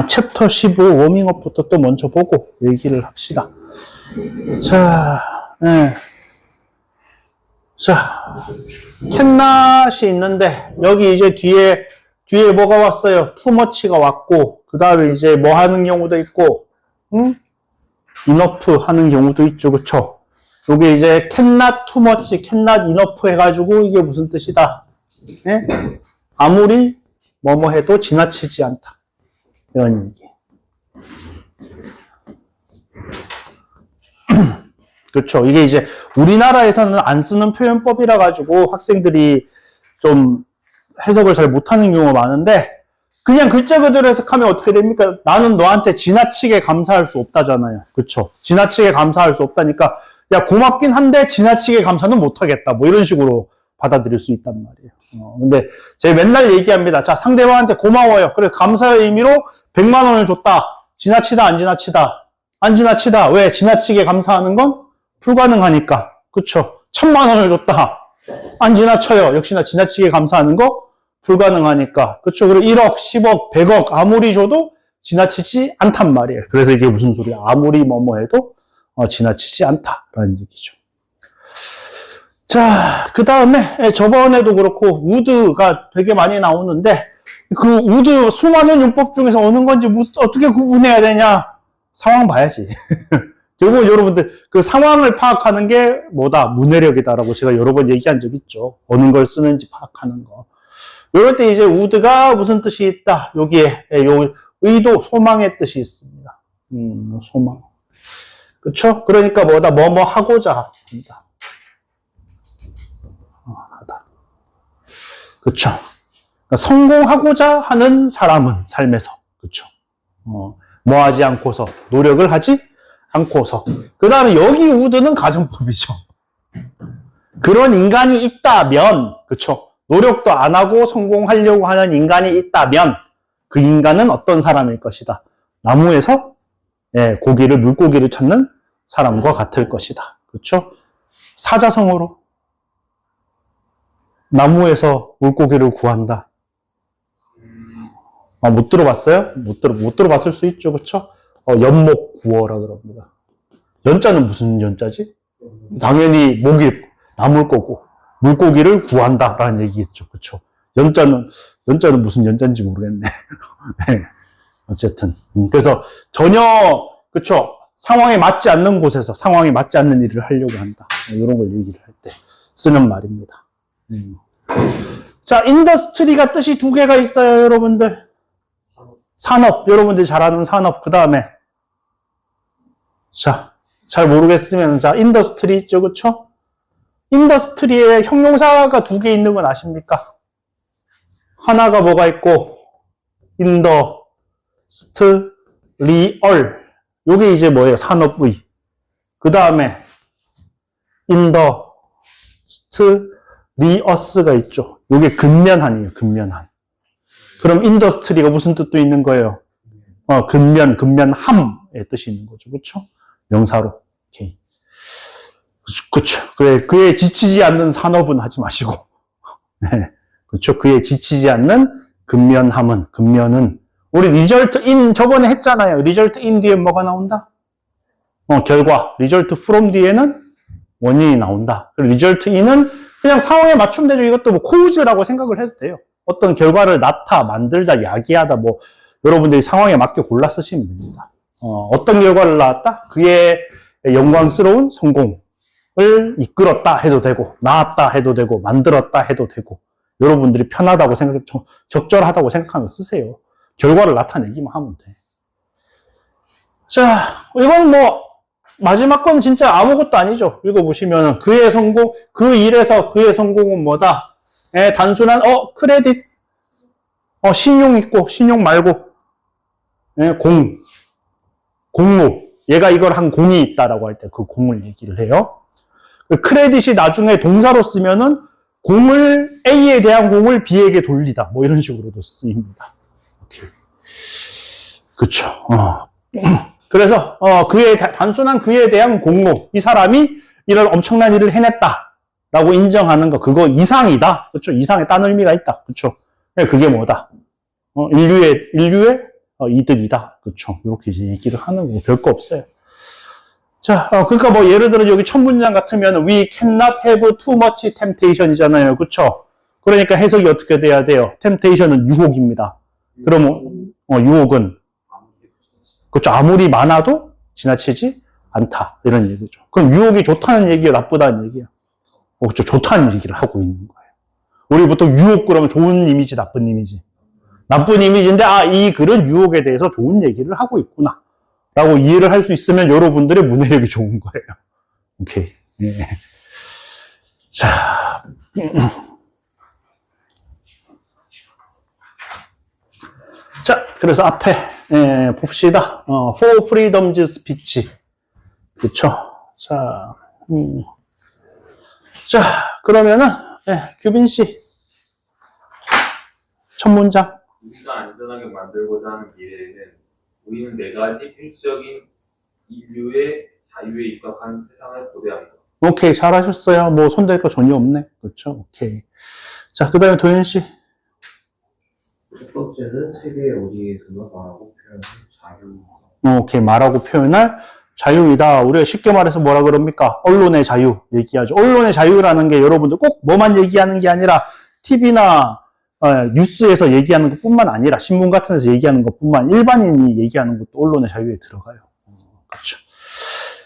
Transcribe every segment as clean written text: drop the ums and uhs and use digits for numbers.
챕터 15 워밍업부터 또 먼저 보고 얘기를 합시다. 자, 자, 캔낫이 있는데, 여기 이제 뒤에 뭐가 왔어요? 투머치가 왔고, 그 다음에 이제 뭐 하는 경우도 있고, 이너프 하는 경우도 있죠. 그쵸? 요게 이제 캔낫 투머치, 캔낫 이너프 해가지고 이게 무슨 뜻이다? 예? 아무리 뭐뭐 해도 지나치지 않다. 이런 얘기. 그렇죠. 이게 이제 우리나라에서는 안 쓰는 표현법이라 가지고 학생들이 좀 해석을 잘 못하는 경우가 많은데, 그냥 글자 그대로 해석하면 어떻게 됩니까? 나는 너한테 지나치게 감사할 수 없다잖아요. 그렇죠. 지나치게 감사할 수 없다니까, 야, 고맙긴 한데 지나치게 감사는 못하겠다. 뭐 이런 식으로 받아들일 수 있단 말이에요. 근데 제가 맨날 얘기합니다. 자, 상대방한테 고마워요. 그래, 감사의 의미로 100만 원을 줬다. 지나치다, 안 지나치다? 안 지나치다. 왜? 지나치게 감사하는 건 불가능하니까. 그쵸? 1000만 원을 줬다. 안 지나쳐요. 역시나 지나치게 감사하는 거 불가능하니까. 그쵸? 그리고 1억, 10억, 100억 아무리 줘도 지나치지 않단 말이에요. 그래서 이게 무슨 소리야? 아무리 뭐뭐 해도 지나치지 않다라는 얘기죠. 자, 그 다음에 저번에도 그렇고 우드가 되게 많이 나오는데, 그 우드 수많은 문법 중에서 어느 건지 어떻게 구분해야 되냐? 상황 봐야지. 결국 여러분들 그 상황을 파악하는 게 뭐다? 문해력이다라고 제가 여러 번 얘기한 적 있죠. 어느 걸 쓰는지 파악하는 거. 이럴 때 이제 우드가 무슨 뜻이 있다? 여기에 요 의도, 소망의 뜻이 있습니다. 소망. 그렇죠? 그러니까 뭐다? 뭐뭐 하고자 한다. 하다. 그렇죠? 그러니까 성공하고자 하는 사람은 삶에서, 그렇죠? 뭐 하지 않고서, 노력을 하지 않고서. 그 다음에 여기 우드는 가정법이죠. 그런 인간이 있다면, 그쵸? 노력도 안 하고 성공하려고 하는 인간이 있다면, 그 인간은 어떤 사람일 것이다. 나무에서 물고기를 찾는 사람과 같을 것이다. 그쵸? 사자성어로 나무에서 물고기를 구한다. 못 들어봤어요? 못 들어봤을 수 있죠. 그쵸? 연목 구어라 그럽니다. 연자는 무슨 연자지? 당연히 목이 나물 거고, 물고기를 구한다라는 얘기겠죠. 그쵸? 연자는 무슨 연자인지 모르겠네. 네. 어쨌든. 그래서 전혀, 그쵸? 상황에 맞지 않는 곳에서 상황에 맞지 않는 일을 하려고 한다. 이런 걸 얘기를 할 때 쓰는 말입니다. 자, 인더스트리가 뜻이 두 개가 있어요, 여러분들. 산업, 여러분들이 잘 아는 산업. 그 다음에, 자, 잘 모르겠으면, 자, 인더스트리 있죠, 그쵸? 인더스트리에 형용사가 두 개 있는 건 아십니까? 하나가 뭐가 있고, 인더스트리얼. 요게 이제 뭐예요? 산업의. 그 다음에, 인더스트리어스가 있죠. 요게 근면한이에요, 근면한. 그럼 인더스트리가 무슨 뜻도 있는 거예요? 근면함의 뜻이 있는 거죠. 그렇죠? 명사로. 오케이. 그렇죠. 그래, 그에 지치지 않는 산업은 하지 마시고. 네. 그렇죠. 그에 지치지 않는 근면은 우리 result in 저번에 했잖아요. result in 뒤에 뭐가 나온다? 결과. result from 뒤에는 원인이 나온다. result in은 그냥 상황에 맞추면 되죠. 이것도 뭐 cause라고 생각을 해도 돼요. 어떤 결과를 만들다, 야기하다, 뭐, 여러분들이 상황에 맞게 골라 쓰시면 됩니다. 어떤 결과를 낳았다? 그의 영광스러운 성공을 이끌었다 해도 되고, 낳았다 해도 되고, 만들었다 해도 되고, 여러분들이 편하다고 적절하다고 생각하면 쓰세요. 결과를 나타내기만 하면 돼. 자, 이건 뭐, 마지막 건 진짜 아무것도 아니죠. 읽어보시면, 그의 성공, 그 일에서 그의 성공은 뭐다? 단순한 크레딧, 신용 있고 신용 말고 공무, 얘가 이걸 한 공이 있다라고 할 때 그 공을 얘기를 해요. 크레딧이 나중에 동사로 쓰면은 A에 대한 공을 B에게 돌리다, 뭐 이런 식으로도 쓰입니다. 오케이. 그쵸. 그래서 단순한 그에 대한 공로, 이 사람이 이런 엄청난 일을 해냈다 라고 인정하는 거, 그거 이상이다. 그렇죠? 이상에 딴 의미가 있다. 그렇죠? 그게 뭐다? 인류의 이득이다. 그렇죠. 이렇게 이제 얘기를 하는 거고 별거 없어요. 자, 그러니까 뭐 예를 들어 여기 첫 문장 같으면 we cannot have too much temptation이잖아요. 그렇죠? 그러니까 해석이 어떻게 돼야 돼요? temptation은 유혹입니다. 그러면 유혹은 그렇죠. 아무리 많아도 지나치지 않다. 이런 얘기죠. 그럼 유혹이 좋다는 얘기예요, 나쁘다는 얘기예요? 그렇죠. 좋다는 얘기를 하고 있는 거예요. 우리 보통 유혹 그러면 좋은 이미지, 나쁜 이미지. 나쁜 이미지인데 이 글은 유혹에 대해서 좋은 얘기를 하고 있구나 라고 이해를 할 수 있으면 여러분들의 문해력이 좋은 거예요. 오케이. 예. 자, 자, 그래서 앞에 봅시다. For freedom's speech. 그쵸? 자, 자, 그러면은 규빈 씨 첫 문장. 우리가 안전하게 만들고자 하는 미래에는 우리는 네 가지 필수적인 인류의 자유에 입각한 세상을 고대합니다. 오케이, 잘하셨어요. 뭐 손댈 거 전혀 없네. 그렇죠? 오케이. 자, 그 다음에 도현 씨. 첫 번째는 세계 어디에서나 말하고 표현할 자유. 오케이, 말하고 표현할 자유이다. 우리가 쉽게 말해서 뭐라 그럽니까? 언론의 자유 얘기하죠. 언론의 자유라는 게 여러분들 꼭 뭐만 얘기하는 게 아니라 TV나 뉴스에서 얘기하는 것뿐만 아니라 신문 같은 데서 얘기하는 것뿐만 일반인이 얘기하는 것도 언론의 자유에 들어가요. 그렇죠.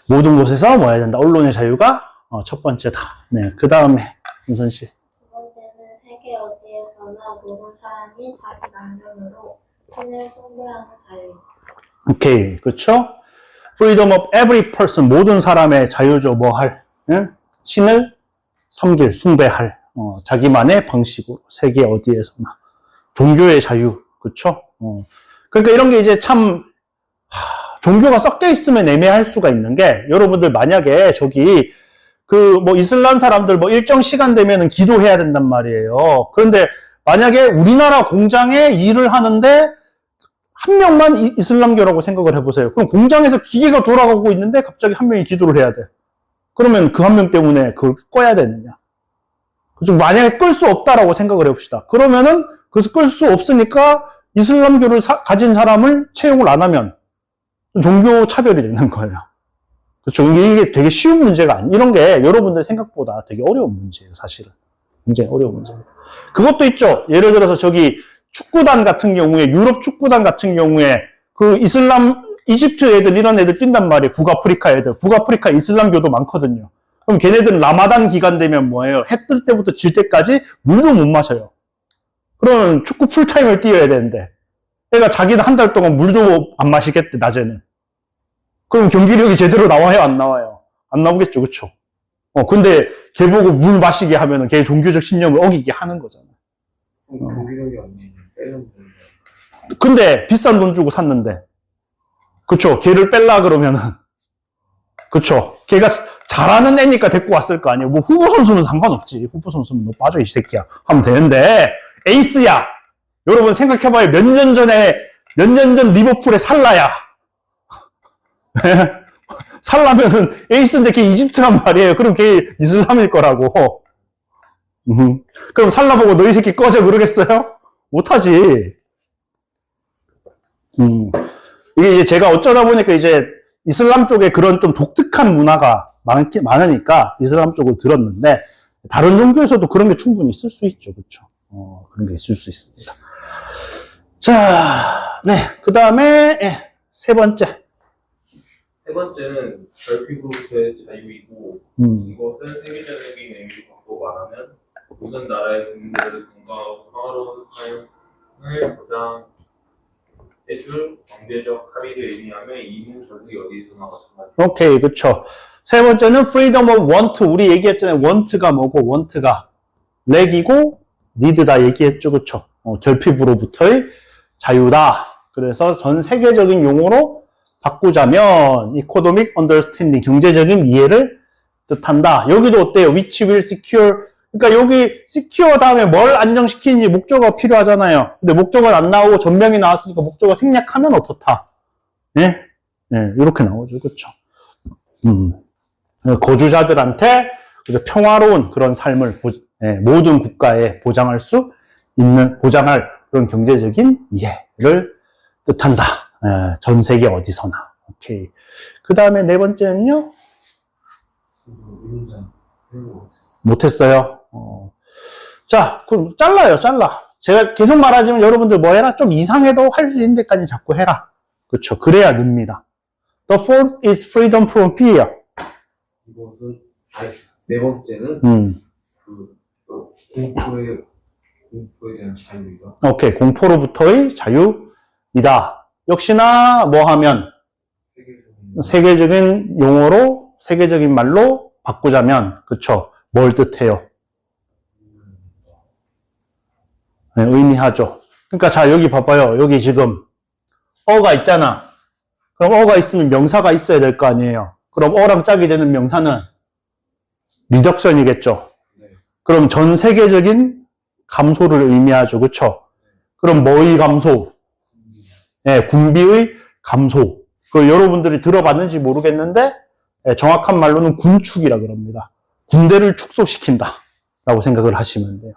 모든 곳에서 뭐 해야 된다? 언론의 자유가 첫 번째다. 네, 그 다음에 은선 씨. 두 번째는 세계 어디에서나 모든 사람이 자기 남편으로 신을 숭배하는 자유입니다. 오케이, 그렇죠? Freedom of every person, 모든 사람의 자유죠. 뭐 할? 응? 신을 섬길, 숭배할. 자기만의 방식으로 세계 어디에서나 종교의 자유, 그렇죠? 그러니까 이런 게 이제 참 종교가 섞여 있으면 애매할 수가 있는 게 여러분들 만약에 저기 그 뭐 이슬람 사람들 뭐 일정 시간 되면은 기도해야 된단 말이에요. 그런데 만약에 우리나라 공장에 일을 하는데 한 명만 이슬람교라고 생각을 해보세요. 그럼 공장에서 기계가 돌아가고 있는데 갑자기 한 명이 기도를 해야 돼. 그러면 그 한 명 때문에 그걸 꺼야 되느냐? 그죠? 만약에 끌 수 없다라고 생각을 해봅시다. 그러면은 그래서 끌 수 없으니까 이슬람교를 가진 사람을 채용을 안 하면 종교 차별이 되는 거예요. 그렇죠? 이게 되게 쉬운 문제가 아니, 이런 게 여러분들 생각보다 되게 어려운 문제예요, 사실은. 굉장히 어려운 문제입니다. 그것도 있죠. 예를 들어서 저기 축구단 같은 경우에, 유럽 축구단 같은 경우에 그 이집트 애들, 이런 애들 뛴단 말이에요. 북아프리카 애들. 북아프리카 이슬람교도 많거든요. 그럼 걔네들은 라마단 기간 되면 뭐예요? 해 뜰 때부터 질 때까지 물도 못 마셔요. 그러면 축구 풀타임을 뛰어야 되는데, 애가 자기는 한 달 동안 물도 안 마시겠대, 낮에는. 그럼 경기력이 제대로 나와요, 안 나와요? 안 나오겠죠, 그쵸? 근데 걔 보고 물 마시게 하면은 걔 종교적 신념을 어기게 하는 거잖아. 경기력이 안 되면 빼는 거예요. 근데 비싼 돈 주고 샀는데, 그쵸? 걔를 뺄라 그러면은, 그쵸? 걔가 잘하는 애니까 데리고 왔을 거 아니에요. 뭐 후보 선수는 상관없지. 후보 선수는 너 빠져 이 새끼야 하면 되는데, 에이스야. 여러분 생각해봐요. 몇 년 전 리버풀의 살라야. 살라면은 에이스인데 걔 이집트란 말이에요. 그럼 걔 이슬람일 거라고. 그럼 살라 보고 너 이 새끼 꺼져 그러겠어요? 못하지. 이게 이제 제가 어쩌다 보니까 이제 이슬람 쪽에 그런 좀 독특한 문화가 많으니까 이슬람 쪽을 들었는데, 다른 종교에서도 그런 게 충분히 있을 수 있죠. 그렇죠? 그런 게 있을 수 있습니다. 자, 네. 그 다음에, 세 번째. 세 번째는 결핍으로부터의 자유이고 이것은 세계적인 의미를 갖고 말하면 모든 나라의 국민들의 건강하고 평화로운 삶을 보장해줄 경제적 합의를 의미하며 이무 전쟁이 어디서나 마찬가지입니다. 오케이, 그쵸. 세 번째는 freedom of want. 우리 얘기했잖아요. want가 뭐고, want가 렉이고, need다 얘기했죠. 그쵸. 결핍으로부터의 자유다. 그래서 전 세계적인 용어로 바꾸자면 economic understanding, 경제적인 이해를 뜻한다. 여기도 어때요? which will secure. 그러니까 여기 secure 다음에 뭘 안정시키는지 목적어가 필요하잖아요. 근데 목적어는 안 나오고 전명이 나왔으니까 목적어 생략하면 어떻다? 예? 예, 이렇게 나오죠. 그렇죠? 거주자들한테 평화로운 그런 삶을 모든 국가에 보장할 그런 경제적인 이해를 뜻한다. 전 세계 어디서나. 오케이. 그 다음에 네 번째는요? 이 문장 해석을 못했어. 못했어요. 자, 그럼 잘라. 제가 계속 말하지만 여러분들 뭐 해라? 좀 이상해도 할 수 있는 데까지 자꾸 해라. 그렇죠. 그래야 늡니다. The fourth is freedom from fear. 이것은 네 번째는 그 공포에 대한 자유이다. 오케이. 공포로부터의 자유이다. 역시나 뭐 하면 세계적인 용어로, 세계적인 말로 바꾸자면, 그쵸. 뭘 뜻해요? 네, 의미하죠. 그러니까 자, 여기 봐봐요. 여기 지금 어가 있잖아. 그럼 어가 있으면 명사가 있어야 될 거 아니에요. 그럼 어랑 짝이 되는 명사는 리덕션이겠죠. 그럼 전 세계적인 감소를 의미하죠. 그쵸? 그럼 뭐의 감소? 네, 군비의 감소. 그 여러분들이 들어봤는지 모르겠는데 정확한 말로는 군축이라 그럽니다. 군대를 축소시킨다 라고 생각을 하시면 돼요.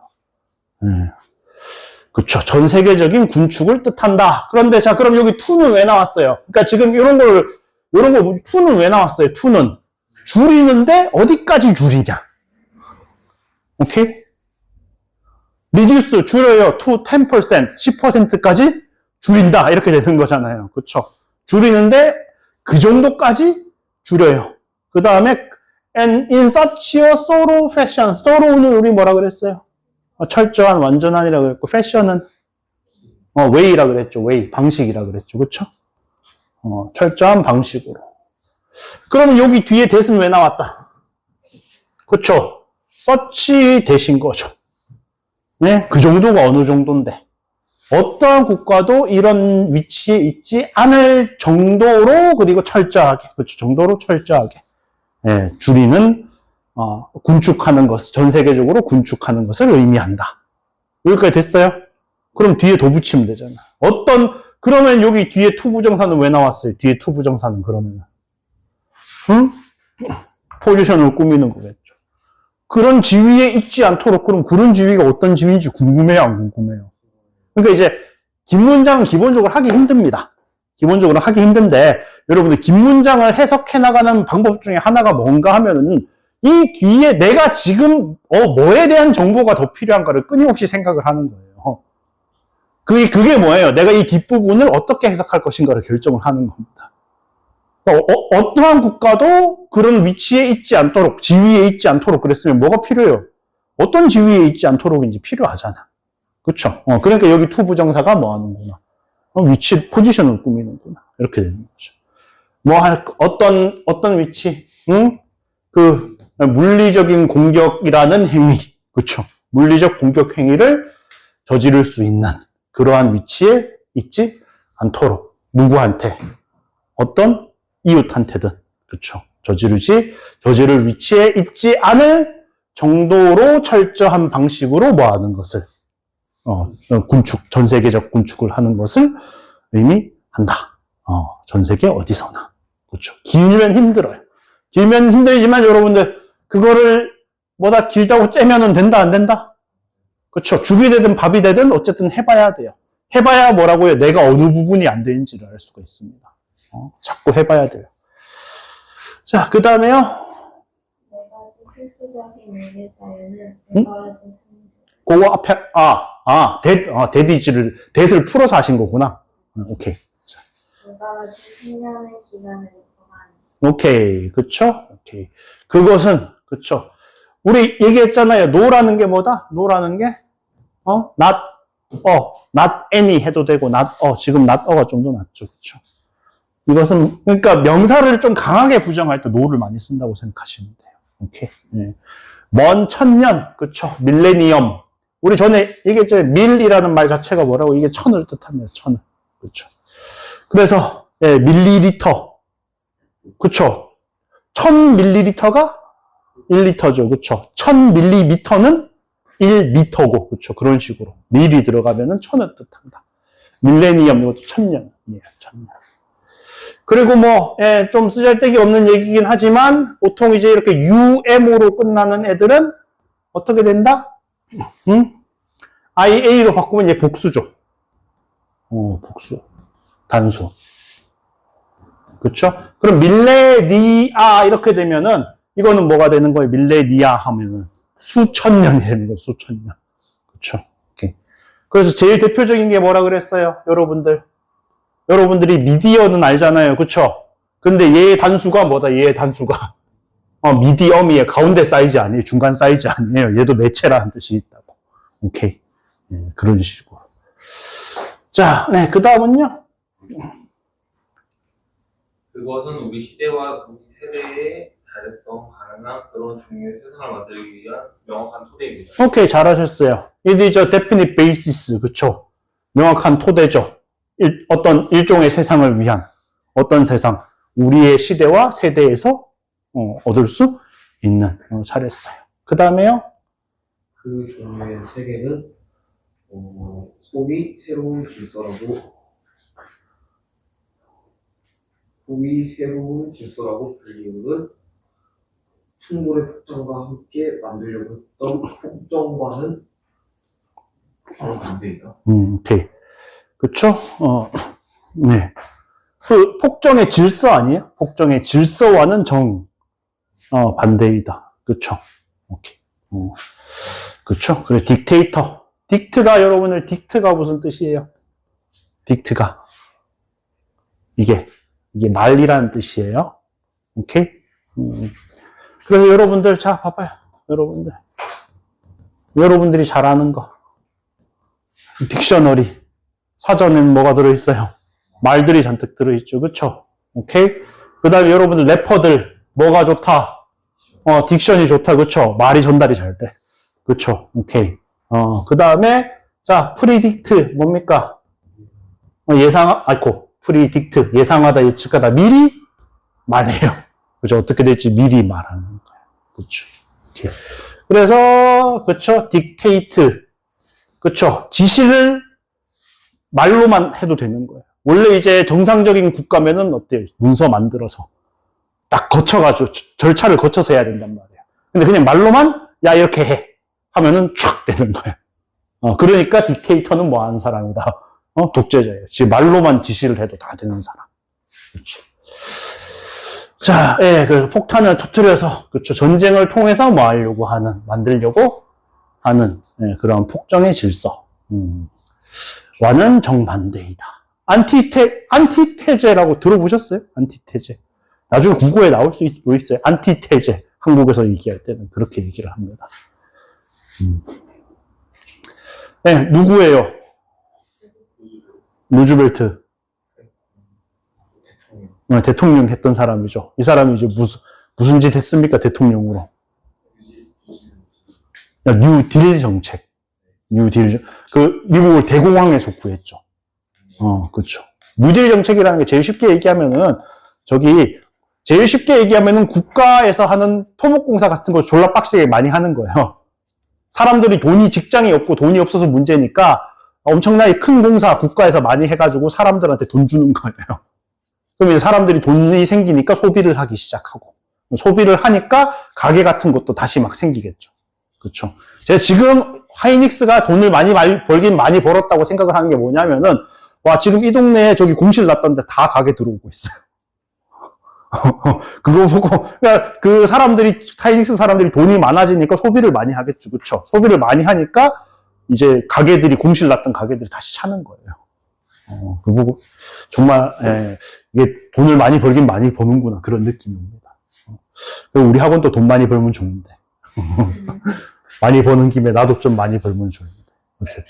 그렇죠. 전 세계적인 군축을 뜻한다. 그런데 자, 그럼 여기 to는 왜 나왔어요? 그러니까 지금 이런 거 to는 왜 나왔어요? to는 줄이는데 어디까지 줄이냐? 오케이? reduce 줄여요. to 10%, 10%까지 줄인다. 이렇게 되는 거잖아요. 그렇죠? 줄이는데 그 정도까지 줄여요. 그 다음에 and in such a thorough fashion. thorough는 우리 뭐라 그랬어요? 철저한, 완전한이라 그랬고 fashion은 way라 그랬죠. way, 방식이라 그랬죠. 그렇죠? 철저한 방식으로. 그러면 여기 뒤에 that은 왜 나왔다? 그렇죠? such that인 거죠. 네, 그 정도가 어느 정도인데 어떠한 국가도 이런 위치에 있지 않을 정도로, 그리고 철저하게, 그렇죠. 정도로 철저하게 줄이는, 군축하는 것, 전 세계적으로 군축하는 것을 의미한다. 여기까지 됐어요? 그럼 뒤에 더 붙이면 되잖아. 그러면 여기 뒤에 투부정사는 왜 나왔어요? 뒤에 투부정사는 그러면, 포지션을 꾸미는 거겠죠. 그런 지위에 있지 않도록, 그럼 그런 지위가 어떤 지위인지 궁금해요, 안 궁금해요? 그러니까 이제 긴 문장은 기본적으로 하기 힘듭니다. 기본적으로 하기 힘든데 여러분들 긴 문장을 해석해 나가는 방법 중에 하나가 뭔가 하면은 이 뒤에 내가 지금 뭐에 대한 정보가 더 필요한가를 끊임없이 생각을 하는 거예요. 그게 뭐예요? 내가 이 뒷부분을 어떻게 해석할 것인가를 결정을 하는 겁니다. 어떠한 국가도 그런 위치에 있지 않도록, 지위에 있지 않도록 그랬으면 뭐가 필요해요? 어떤 지위에 있지 않도록인지 필요하잖아. 그쵸? 그러니까 여기 투부정사가 뭐 하는구나. 위치, 포지션을 꾸미는구나. 이렇게 되는 거죠. 어떤 위치? 그, 물리적인 공격이라는 행위. 그쵸? 물리적 공격 행위를 저지를 수 있는 그러한 위치에 있지 않도록. 누구한테? 어떤 이웃한테든. 그쵸? 저지를 위치에 있지 않을 정도로 철저한 방식으로 뭐 하는 것을 군축, 전 세계적 군축을 하는 것을 의미한다. 전 세계 어디서나. 그렇죠. 길면 힘들어요. 길면 힘들지만 여러분들, 그거를 뭐다 길다고 째면은 된다, 안 된다? 그렇죠. 죽이 되든 밥이 되든 어쨌든 해봐야 돼요. 해봐야 뭐라고요? 내가 어느 부분이 안 되는지를 알 수가 있습니다. 자꾸 해봐야 돼요. 자, 그 다음에요. 네 가지 필수적인 의미 자유는 내걸어진 그거 앞에, that을 풀어서 하신 거구나. 오케이. 내걸어진 생명의 기간을 보관. 오케이. 그쵸? 오케이. 그것은, 그쵸. 우리 얘기했잖아요. no라는 게 뭐다? no라는 게, not any 해도 되고, 지금 not 가 좀 더 낫죠. 그쵸. 이것은, 그러니까 명사를 좀 강하게 부정할 때 no를 많이 쓴다고 생각하시면 돼요. 오케이. 네. 먼 천년, 그쵸. 밀레니엄. 우리 전에 얘기했죠. 밀이라는 말 자체가 뭐라고? 이게 천을 뜻합니다. 천을. 그렇죠. 그래서 밀리리터. 그렇죠. 1000ml가 1리터죠. 그렇죠. 1000ml는 1미터고. 그렇죠. 그런 식으로. 밀이 들어가면은 천을 뜻한다. 밀레니엄 이것도 천년. 예, 천년. 그리고 좀 쓰잘데기 없는 얘기긴 하지만 보통 이제 이렇게 UMO로 끝나는 애들은 어떻게 된다? IA로 바꾸면 이제 복수죠. 복수. 단수. 그쵸? 그럼 밀레니아 이렇게 되면은 이거는 뭐가 되는 거예요? 밀레니아 하면은 수천 년이 되는 거예요. 수천 년. 그쵸? 오케이. 그래서 제일 대표적인 게 뭐라 그랬어요? 여러분들이 미디어는 알잖아요. 그쵸? 근데 얘의 단수가 뭐다? 얘의 단수가 미디엄이에요. 가운데 사이즈 아니에요. 중간 사이즈 아니에요. 얘도 매체라는 뜻이 있다고. 오케이. 네, 그런 식으로. 자, 네, 그 다음은요? 그것은 우리 시대와 우리 세대의 달성 가능한 그런 종류의 세상을 만들기 위한 명확한 토대입니다. 오케이, 잘하셨어요. It is a definite basis. 그쵸? 명확한 토대죠. 어떤 일종의 세상을 위한 어떤 세상. 우리의 시대와 세대에서 얻을 수 있는. 잘했어요. 그 다음에요? 그 종류의 세계는 소위 새로운 질서라고 불리우는 충돌의 폭정과 함께 만들려고 했던 폭정과는 반대이다. 오케이. 그쵸? 네. 그 폭정의 질서 아니에요? 폭정의 질서와는 반대이다. 그쵸? 오케이. 그쵸? 그래, 딕테이터. 딕트가 무슨 뜻이에요? 딕트가. 이게 말이라는 뜻이에요. 오케이? 그래서 여러분들, 자, 봐봐요. 여러분들이 잘 아는 거. 딕셔너리. 사전엔 뭐가 들어있어요? 말들이 잔뜩 들어있죠. 그쵸? 오케이? 그 다음에 여러분들 래퍼들, 뭐가 좋다? 딕션이 좋다. 그쵸? 말이 전달이 잘 돼. 그쵸? 오케이. 그 다음에, 자, 프리딕트, 뭡니까? 프리딕트, 예상하다, 예측하다, 미리 말해요. 그죠? 어떻게 될지 미리 말하는 거예요. 그쵸? 오케이. 그래서, 그쵸? 딕테이트. 그쵸? 지시를 말로만 해도 되는 거예요. 원래 이제 정상적인 국가면은 어때요? 문서 만들어서 딱 거쳐가지고 절차를 거쳐서 해야 된단 말이에요. 근데 그냥 말로만 야 이렇게 해 하면은 촥 되는 거예요. 그러니까 딕테이터는 뭐 하는 사람이다? 독재자예요. 지금 말로만 지시를 해도 다 되는 사람. 그렇죠. 자, 그래서 폭탄을 터뜨려서 그렇죠. 전쟁을 통해서 뭐 하려고 만들려고 하는 그런 폭정의 질서. 와는 정반대이다. 안티테제라고 들어보셨어요? 안티테제. 나중에 국어에 나올 수 있어요. 안티테제. 한국에서 얘기할 때는 그렇게 얘기를 합니다. 네, 누구예요? 루즈벨트. 대통령 했던 사람이죠. 이 사람이 이제 무슨 짓 했습니까? 대통령으로. 뉴딜 정책. 미국을 대공황에서 구했죠. 그렇죠. 뉴딜 정책이라는 게 제일 쉽게 얘기하면은, 국가에서 하는 토목공사 같은 거 졸라 빡세게 많이 하는 거예요. 사람들이 직장이 없고 돈이 없어서 문제니까 엄청나게 큰 공사 국가에서 많이 해가지고 사람들한테 돈 주는 거예요. 그럼 이제 사람들이 돈이 생기니까 소비를 하기 시작하고, 소비를 하니까 가게 같은 것도 다시 막 생기겠죠. 그렇죠. 제가 지금 하이닉스가 돈을 벌긴 많이 벌었다고 생각을 하는 게 뭐냐면은, 지금 이 동네에 저기 공실 났던데 다 가게 들어오고 있어요. 그거 보고, 그러니까 하이닉스 사람들이 돈이 많아지니까 소비를 많이 하겠죠. 그쵸? 소비를 많이 하니까 이제 공실 났던 가게들이 다시 차는 거예요. 그거 보고, 정말, 이게 돈을 많이 벌긴 많이 버는구나. 그런 느낌입니다. 우리 학원도 돈 많이 벌면 좋은데. 많이 버는 김에 나도 좀 많이 벌면 좋은데. 어쨌든.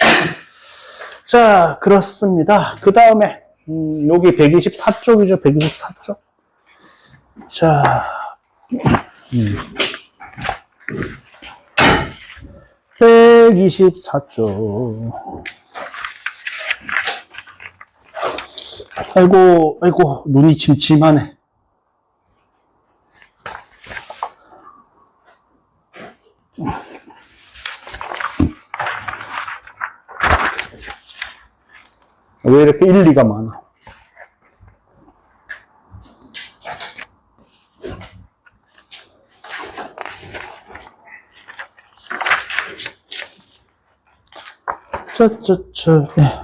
자, 그렇습니다. 그 다음에, 여기 124쪽이죠. 124쪽. 자, 124쪽. 아이고, 눈이 침침하네. 왜 이렇게 일리가 많아?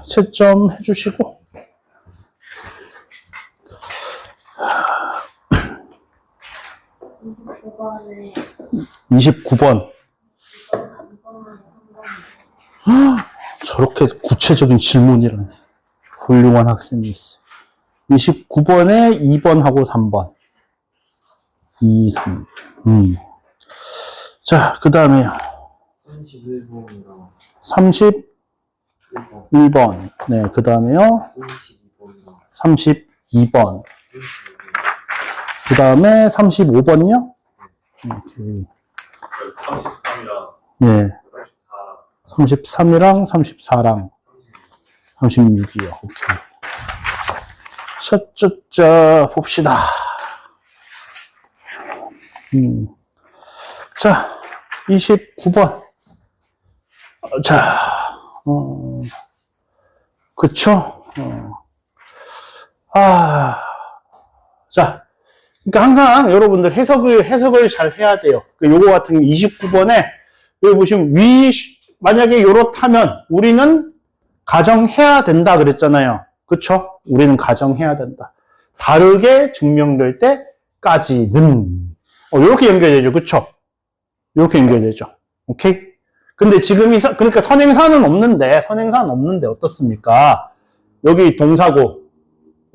채점 해주시고. 29번에 29번. 저렇게 구체적인 질문이라니. 훌륭한 학생이 있어요. 29번에 2번하고 3번. 2, 3. 자, 그 다음에 31번이랑 31번. 네, 그 다음에요. 32번이랑 32번. 그 다음에 35번요? 오케이. 33이랑 네. 34 33이랑 34랑 36이요. 오케이. 자, 봅시다. 자, 29번. 자, 그쵸? 자, 그러니까 항상 여러분들 해석을 잘 해야 돼요. 요거 같은 29번에, 여기 보시면 만약에 요렇다면 우리는 가정해야 된다 그랬잖아요. 그쵸? 우리는 가정해야 된다. 다르게 증명될 때까지는. 요렇게 연결되죠. 그쵸? 요렇게 연결되죠. 오케이? 근데 지금 그러니까 선행사는 없는데 어떻습니까? 여기 동사고,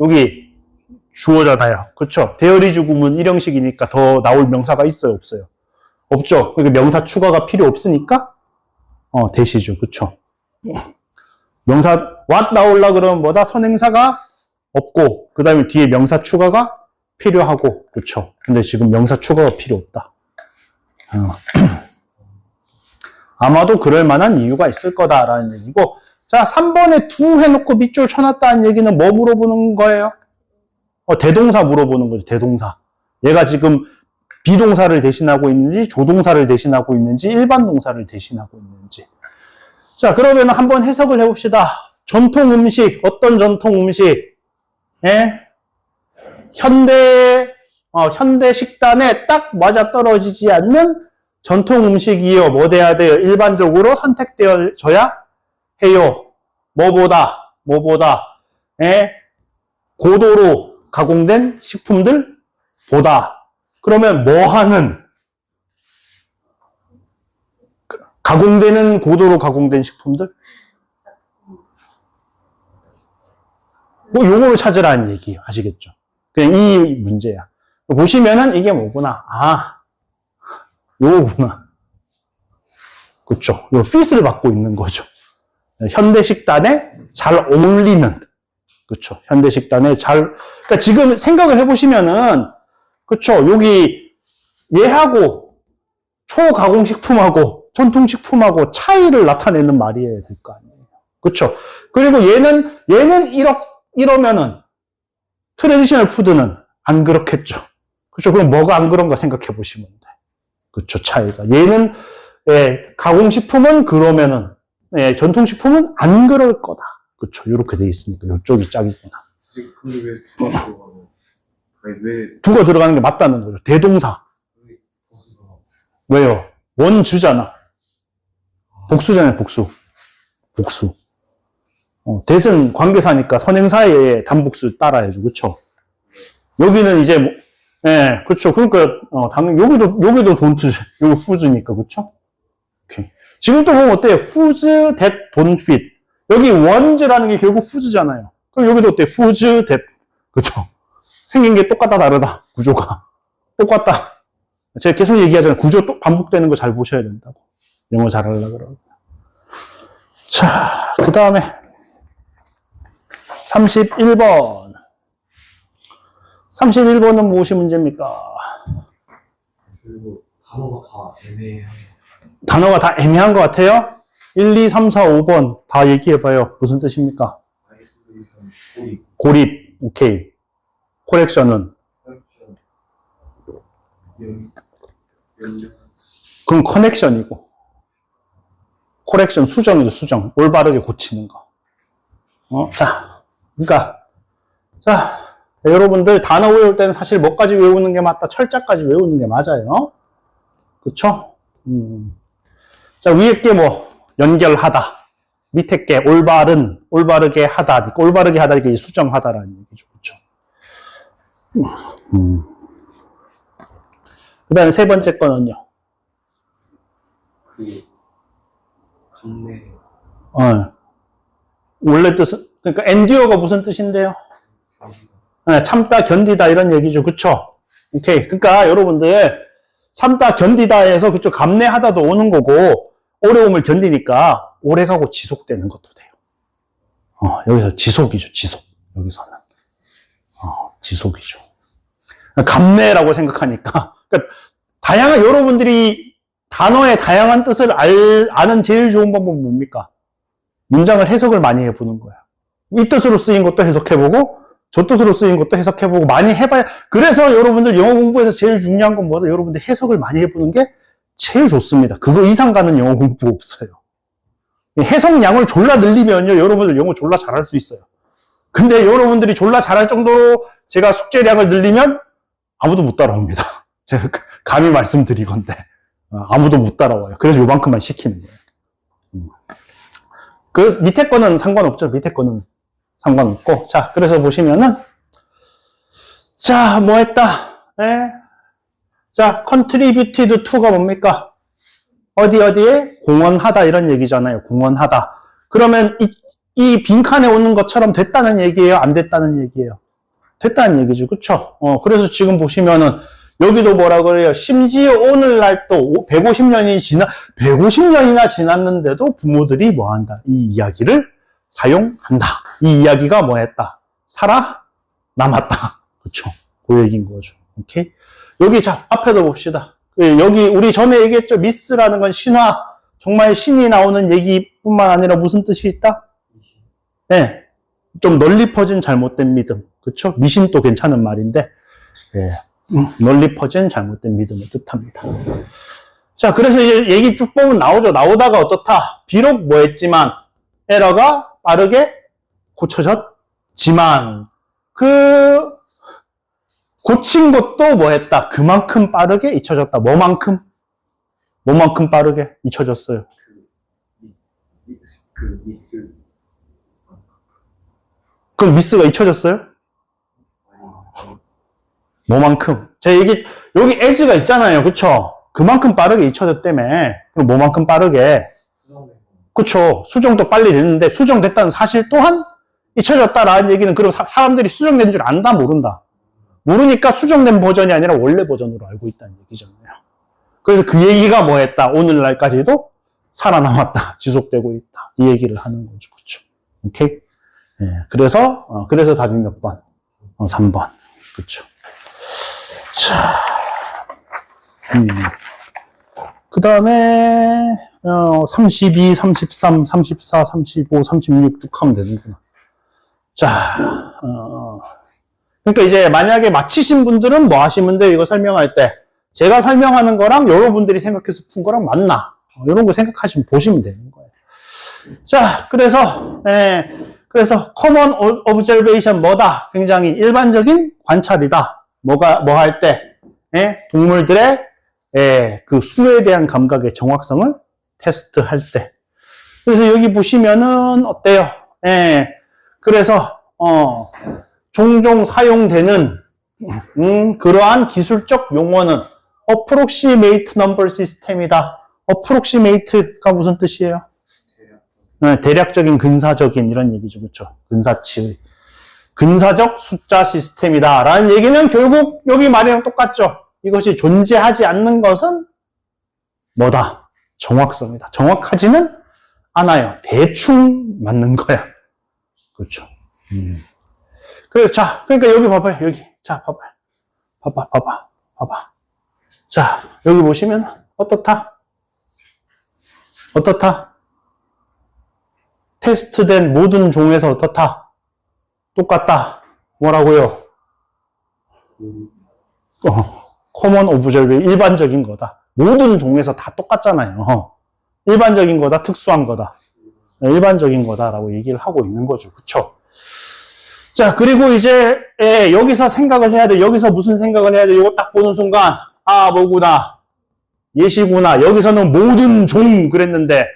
여기 주어잖아요. 그쵸? 대열이주 구문 1형식이니까 더 나올 명사가 있어요? 없어요? 없죠? 그러니까 명사 추가가 필요 없으니까, 대시죠. 그쵸? 명사, what 나올라 그러면 뭐다? 선행사가 없고, 그 다음에 뒤에 명사 추가가 필요하고, 그쵸? 근데 지금 명사 추가가 필요 없다. 아마도 그럴 만한 이유가 있을 거다라는 얘기고, 자, 3번에 두 해놓고 밑줄 쳐놨다는 얘기는 뭐 물어보는 거예요? 대동사 물어보는 거죠, 대동사. 얘가 지금 비동사를 대신하고 있는지, 조동사를 대신하고 있는지, 일반 동사를 대신하고 있는지. 자, 그러면 한번 해석을 해봅시다. 전통 음식, 어떤 전통 음식? 예? 현대 식단에 딱 맞아떨어지지 않는 전통 음식이요. 뭐 돼야 돼요? 일반적으로 선택되어져야 해요. 뭐보다, 예? 고도로 가공된 식품들 보다. 그러면 뭐 하는? 고도로 가공된 식품들? 뭐, 요거를 찾으라는 얘기예요. 아시겠죠? 그냥 이 문제야. 보시면은 이게 뭐구나. 요거구나. 그쵸? 요 fit을 받고 있는 거죠. 현대 식단에 잘 어울리는. 그쵸? 현대 식단에 그러니까 지금 생각을 해보시면은, 그쵸? 여기 얘하고 초가공식품하고 전통식품하고 차이를 나타내는 말이어야 될 거 아니에요. 그쵸? 그리고 얘는 이러면은 트레디셔널 푸드는 안 그렇겠죠. 그쵸? 그럼 뭐가 안 그런가 생각해 보시면 돼. 그쵸? 차이가. 얘는, 가공식품은 그러면은, 전통식품은 안 그럴 거다. 그쵸? 이렇게 돼 있으니까. 이쪽이 짝이구나. 근데 왜 주가 들어가는? 아니 왜 두가 들어가는 게 맞다는 거죠. 대동사. 버스가 왜요? 원주잖아. 복수잖아요, 복수. 대은 관계사니까 선행사의 단복수 따라야죠. 그쵸? 여기는 이제, 그쵸. 그러니까, 당연히, 여기도 돈트, 여기 후즈니까, 그쵸? 오케이. 지금 또 보면 어때요? 후즈, that, don't fit. 여기 원즈라는 게 결국 후즈잖아요. 그럼 여기도 어때요? 후즈, that. 그쵸? 생긴 게 똑같다, 다르다. 구조가. 똑같다. 제가 계속 얘기하잖아요. 구조 또 반복되는 거 잘 보셔야 된다고. 영어 잘하려고 그러고. 자, 그 다음에 31번. 31번은 무엇이 문제입니까? 그리고 단어가 다 애매해요. 단어가 다 애매한 것 같아요? 1, 2, 3, 4, 5번 다 얘기해봐요. 무슨 뜻입니까? 아이솔레이션, 고립, 고립, 오케이. 코렉션은? 컬렉션, 연령, 그건 커넥션이고. 코렉션, 수정이죠, 수정. 올바르게 고치는 거. 자, 여러분들 단어 외울 때는 사실 뭐까지 외우는 게 맞다? 철자까지 외우는 게 맞아요. 그쵸? 자, 위에 게 연결하다. 밑에 게 올바르게 하다. 올바르게 하다, 이게 수정하다라는 얘기죠. 그쵸? 그 다음에 세 번째 거는요. 그 감내 원래 뜻은, 그러니까 endure가 무슨 뜻인데요? 네, 참다, 견디다 이런 얘기죠. 그쵸? 오케이. 그러니까 여러분들 참다, 견디다에서 그쵸? 감내하다도 오는 거고 어려움을 견디니까 오래가고 지속되는 것도 돼요. 여기서 지속이죠. 지속. 여기서는. 지속이죠. 감내라고 생각하니까. 그러니까 다양한, 여러분들이 단어의 다양한 뜻을 아는 제일 좋은 방법은 뭡니까? 문장을 해석을 많이 해보는 거야. 이 뜻으로 쓰인 것도 해석해보고, 저 뜻으로 쓰인 것도 해석해보고, 많이 해봐야, 그래서 여러분들 영어 공부에서 제일 중요한 건 뭐다? 여러분들 해석을 많이 해보는 게 제일 좋습니다. 그거 이상 가는 영어 공부 없어요. 해석량을 졸라 늘리면요, 여러분들 영어 졸라 잘할 수 있어요. 근데 여러분들이 졸라 잘할 정도로 제가 숙제량을 늘리면 아무도 못 따라옵니다. 제가 감히 말씀드리건데. 아무도 못 따라와요. 그래서 요만큼만 시키는 거예요. 그 밑에 거는 상관없죠. 밑에 거는 상관없고. 자, 그래서 보시면은, 자, 뭐 했다? 예? 자, contributed to가 뭡니까? 어디에? 공헌하다 이런 얘기잖아요. 공헌하다. 그러면 이 빈칸에 오는 것처럼 됐다는 얘기예요? 안 됐다는 얘기예요? 됐다는 얘기죠. 그쵸? 그래서 지금 보시면은, 여기도 뭐라 그래요? 심지어 오늘날 또 150년이나 지났는데도 부모들이 뭐 한다? 이 이야기를 사용한다. 이 이야기가 뭐 했다? 살아남았다. 그쵸? 그 얘기인 거죠. 오케이? 여기 자, 앞에도 봅시다. 여기 우리 전에 얘기했죠? 미스라는 건 신화. 정말 신이 나오는 얘기뿐만 아니라 무슨 뜻이 있다? 네. 좀 널리 퍼진 잘못된 믿음. 그쵸? 미신도 괜찮은 말인데, 예. 널리 퍼진 잘못된 믿음을 뜻합니다. 자, 그래서 이제 얘기 쭉 보면 나오죠. 나오다가 어떻다? 비록 뭐 했지만, 에러가 빠르게 고쳐졌지만, 고친 것도 뭐 했다? 그만큼 빠르게 잊혀졌다. 뭐만큼 빠르게 잊혀졌어요? 미스. 그럼 미스가 잊혀졌어요? 뭐만큼? 여기 as가 있잖아요. 그쵸? 그만큼 빠르게 잊혀졌다며. 그럼 뭐만큼 빠르게? 그쵸? 수정도 빨리 됐는데 수정됐다는 사실 또한 잊혀졌다라는 얘기는 그럼 사람들이 수정된 줄 안다, 모른다? 모르니까 수정된 버전이 아니라 원래 버전으로 알고 있다는 얘기잖아요. 그래서 그 얘기가 뭐 했다? 오늘날까지도 살아남았다. 지속되고 있다. 이 얘기를 하는 거죠. 그쵸? 오케이? 네, 그래서 답이 몇 번? 3번. 그쵸? 자, 그 다음에, 32, 33, 34, 35, 36 쭉 하면 되는구나. 자, 그러니까 이제 만약에 마치신 분들은 뭐 하시면 돼요? 이거 설명할 때. 제가 설명하는 거랑 여러분들이 생각해서 푼 거랑 맞나? 이런 거 생각하시면 보시면 되는 거예요. 자, 그래서 common observation 뭐다? 굉장히 일반적인 관찰이다. 뭐 할 때? 동물들의, 그 수에 대한 감각의 정확성을 테스트할 때. 그래서 여기 보시면은, 어때요? 그래서, 종종 사용되는, 그러한 기술적 용어는 approximate number system이다. approximate가 무슨 뜻이에요? 대략적인, 근사적인 이런 얘기죠. 그렇죠? 근사치의. 근사적 숫자 시스템이다. 라는 얘기는 결국 여기 말이랑 똑같죠. 이것이 존재하지 않는 것은 뭐다? 정확성이다. 정확하지는 않아요. 대충 맞는 거야. 그렇죠. 그래서 자, 그러니까 여기 봐봐요. 여기. 자, 봐봐요. 봐봐. 자, 여기 보시면 어떻다? 테스트된 모든 종에서 어떻다? 똑같다. 뭐라고요? common observation, 일반적인 거다. 모든 종에서 다 똑같잖아요. 일반적인 거다, 특수한 거다. 일반적인 거다라고 얘기를 하고 있는 거죠. 그쵸? 자, 그리고 이제, 여기서 생각을 해야 돼. 여기서 무슨 생각을 해야 돼? 이거 딱 보는 순간, 뭐구나. 예시구나. 여기서는 모든 종 그랬는데,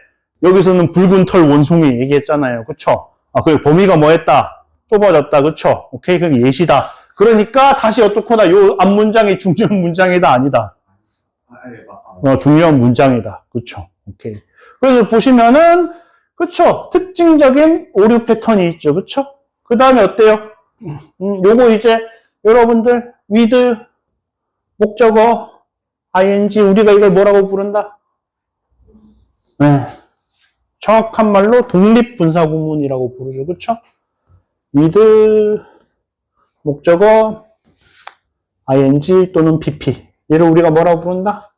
여기서는 붉은 털 원숭이 얘기했잖아요. 그쵸? 그 범위가 뭐 했다? 좁아졌다. 그쵸? 오케이. 그게 예시다. 그러니까 다시 어떻구나. 요 앞문장이 중요한 문장이다. 아니다. 중요한 문장이다. 그쵸. 오케이. 그래서 보시면은, 그쵸. 특징적인 오류 패턴이 있죠. 그쵸? 그 다음에 어때요? 요거 이제, 여러분들, with, 목적어, ing, 우리가 이걸 뭐라고 부른다? 네. 정확한 말로 독립분사구문이라고 부르죠. 그쵸? with, 목적어, ing 또는 pp. 얘를 우리가 뭐라고 부른다?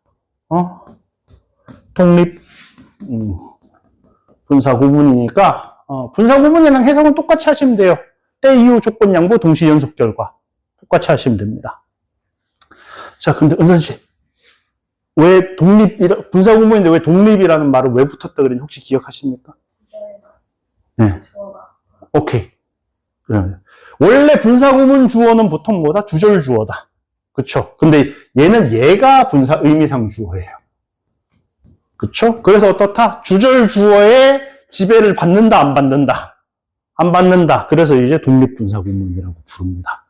독립, 분사구문이니까, 분사구문이랑 해석은 똑같이 하시면 돼요. 때, 이후, 조건, 양보, 동시, 연속, 결과. 똑같이 하시면 됩니다. 자, 근데 은선씨. 왜 분사구문인데 왜 독립이라는 말을 왜 붙었다 그랬는지 혹시 기억하십니까? 네. 주어가. 오케이. 그러면 원래 분사구문 주어는 보통 뭐다? 주절 주어다. 그쵸? 근데 얘가 분사 의미상 주어예요. 그쵸? 그래서 어떻다? 주절 주어의 지배를 받는다, 안 받는다? 안 받는다. 그래서 이제 독립분사구문이라고 부릅니다.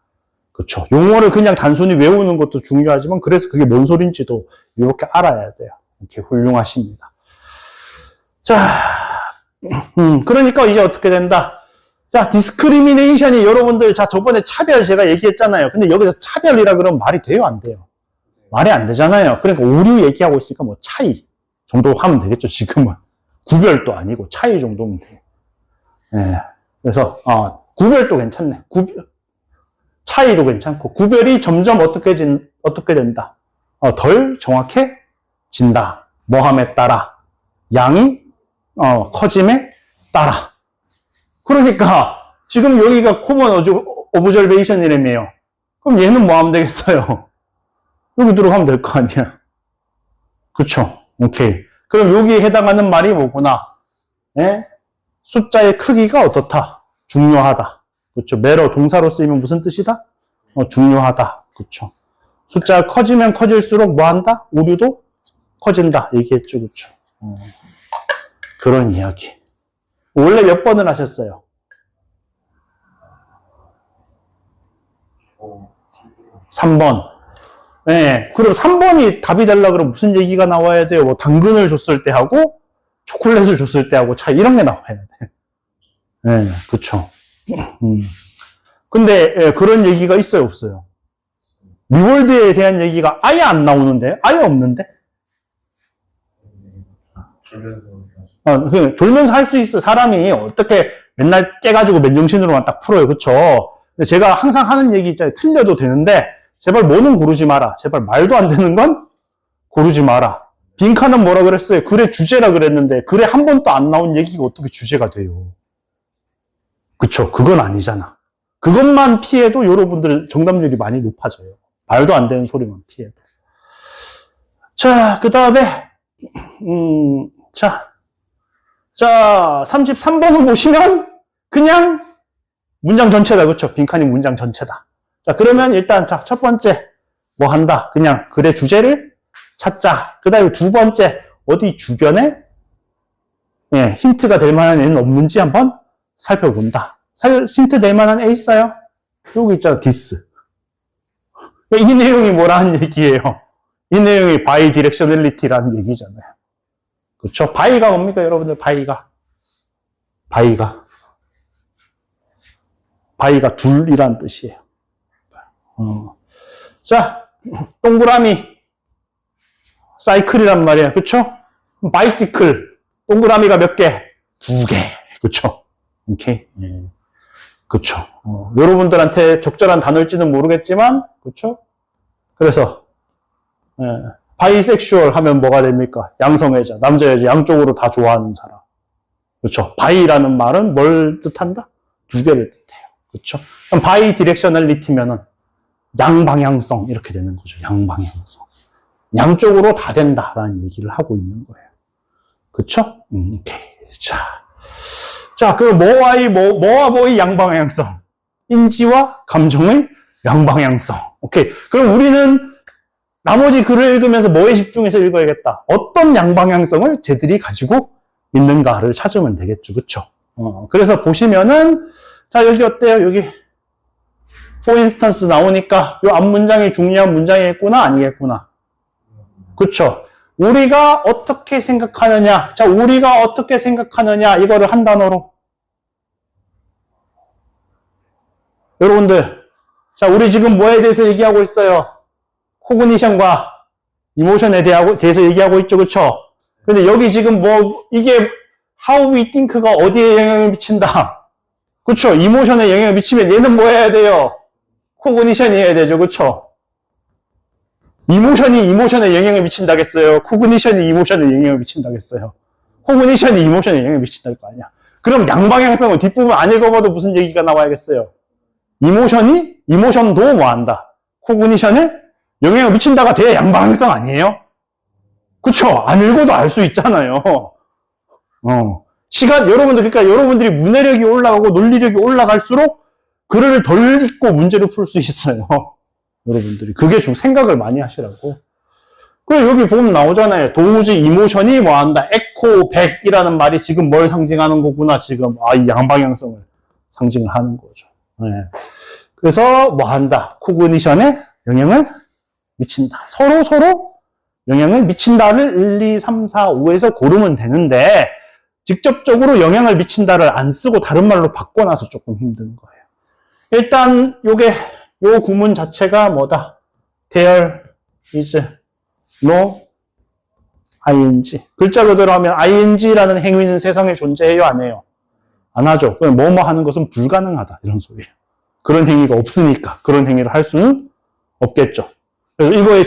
그쵸? 용어를 그냥 단순히 외우는 것도 중요하지만 그래서 그게 뭔 소린지도 이렇게 알아야 돼요. 이렇게 훌륭하십니다. 자, 그러니까 이제 어떻게 된다? 자, 디스크리미네이션이 여러분들, 자, 저번에 차별 제가 얘기했잖아요. 근데 여기서 차별이라 그러면 말이 돼요, 안 돼요? 말이 안 되잖아요. 그러니까 오류 얘기하고 있으니까 뭐 차이 정도 하면 되겠죠, 지금은. 구별도 아니고 차이 정도면 돼요. 예. 그래서, 구별도 괜찮네. 차이도 괜찮고, 구별이 점점 어떻게 된다? 덜 정확해진다. 뭐함에 따라. 양이, 커짐에 따라. 그러니까, 지금 여기가 common observation이라며요. 그럼 얘는 뭐 하면 되겠어요? 여기 들어가면 될 거 아니야. 그쵸? 오케이. 그럼 여기에 해당하는 말이 뭐구나? 예? 숫자의 크기가 어떻다? 중요하다. 그쵸? 매러 동사로 쓰이면 무슨 뜻이다? 중요하다. 그쵸? 숫자가 커지면 커질수록 뭐 한다? 오류도 커진다. 얘기했죠. 그쵸? 그런 이야기. 원래 몇 번을 하셨어요? 3번. 네. 그럼 3번이 답이 되려고 그러면 무슨 얘기가 나와야 돼요? 뭐, 당근을 줬을 때 하고, 초콜릿을 줬을 때 하고, 차이, 이런 게 나와야 돼. 네. 그쵸. 근데, 그런 얘기가 있어요, 없어요? 리월드에 대한 얘기가 아예 안 나오는데? 아예 없는데? 졸면서 할 수 있어. 사람이 어떻게 맨날 깨가지고 맨정신으로만 딱 풀어요. 그쵸? 근데 제가 항상 하는 얘기 있잖아요. 틀려도 되는데, 제발 뭐는 고르지 마라. 제발 말도 안 되는 건 고르지 마라. 빈칸은 뭐라 그랬어요? 글의 주제라 그랬는데, 글에 한 번도 안 나온 얘기가 어떻게 주제가 돼요? 그쵸? 그건 아니잖아. 그것만 피해도 여러분들 정답률이 많이 높아져요. 말도 안 되는 소리만 피해도. 자, 그 다음에, 자, 33번을 보시면, 그냥 문장 전체다. 그쵸? 빈칸이 문장 전체다. 자, 그러면 일단, 자, 첫 번째, 뭐 한다? 그냥 글의 주제를 찾자. 그 다음에 두 번째, 어디 주변에, 예, 힌트가 될 만한 애는 없는지 한번 살펴본다. 힌트 될 만한 애 있어요? 여기 있잖아, this. 이 내용이 뭐라는 얘기예요? 이 내용이 bidirectionality라는 얘기잖아요. 그렇죠? by가 뭡니까, 여러분들? by가 둘이란 뜻이에요. 자, 동그라미 사이클이란 말이에요. 그렇죠? bicycle 동그라미가 몇 개? 2개. 그렇죠? 오케이. 그렇죠. 여러분들한테 적절한 단어일지는 모르겠지만, 그렇죠? 그래서 바이섹슈얼 하면 뭐가 됩니까? 양성애자, 남자 여자 양쪽으로 다 좋아하는 사람. 그렇죠? 바이라는 말은 뭘 뜻한다? 두 개를 뜻해요. 그렇죠? 그럼 바이 디렉셔널리티면은 양방향성 이렇게 되는 거죠. 양방향성. 양쪽으로 다 된다라는 얘기를 하고 있는 거예요. 그렇죠? 오케이. 자, 그 뭐와 뭐의 양방향성. 인지와 감정의 양방향성. 오케이. 그럼 우리는 나머지 글을 읽으면서 뭐에 집중해서 읽어야겠다. 어떤 양방향성을 쟤들이 가지고 있는가를 찾으면 되겠죠. 그쵸? 그래서 보시면은, 자, 여기 어때요? 여기, for instance 나오니까, 요 앞문장이 중요한 문장이겠구나? 아니겠구나? 그쵸? 우리가 어떻게 생각하느냐. 자, 우리가 어떻게 생각하느냐. 이거를 한 단어로. 여러분들, 자, 우리 지금 뭐에 대해서 얘기하고 있어요? 코그니션과 이모션에 대해서 얘기하고 있죠, 그쵸? 근데 여기 지금 이게 how we think가 어디에 영향을 미친다? 그쵸? 이모션에 영향을 미치면 얘는 뭐 해야 돼요? 코그니션이 해야 되죠, 그쵸? 이모션이 이모션에 영향을 미친다겠어요? 코그니션이 이모션에 영향을 미친다겠어요? 코그니션이 이모션에 영향을 미친다는 거 아니야? 그럼 양방향성을 뒷부분 안 읽어봐도 무슨 얘기가 나와야겠어요? 이모션도 뭐 한다? 코그니션에 영향을 미친다가 돼야 양방향성 아니에요? 그쵸? 안 읽어도 알 수 있잖아요. 여러분들, 그러니까 여러분들이 문해력이 올라가고 논리력이 올라갈수록 글을 덜 읽고 문제를 풀 수 있어요. 여러분들이. 그게 생각을 많이 하시라고. 그리고 여기 보면 나오잖아요. 도무지 이모션이 뭐 한다. 에코 100이라는 말이 지금 뭘 상징하는 거구나. 지금, 이 양방향성을 상징을 하는 거죠. 네. 그래서 뭐 한다. 코그니션에 영향을 미친다. 서로 영향을 미친다를 1, 2, 3, 4, 5에서 고르면 되는데, 직접적으로 영향을 미친다를 안 쓰고 다른 말로 바꿔놔서 조금 힘든 거예요. 일단, 요 구문 자체가 뭐다? There is no ing. 글자 그대로 하면 ing라는 행위는 세상에 존재해요? 안 해요? 안 하죠. 그냥 뭐뭐 하는 것은 불가능하다. 이런 소리예요. 그런 행위가 없으니까. 그런 행위를 할 수는 없겠죠. 그래서 이거의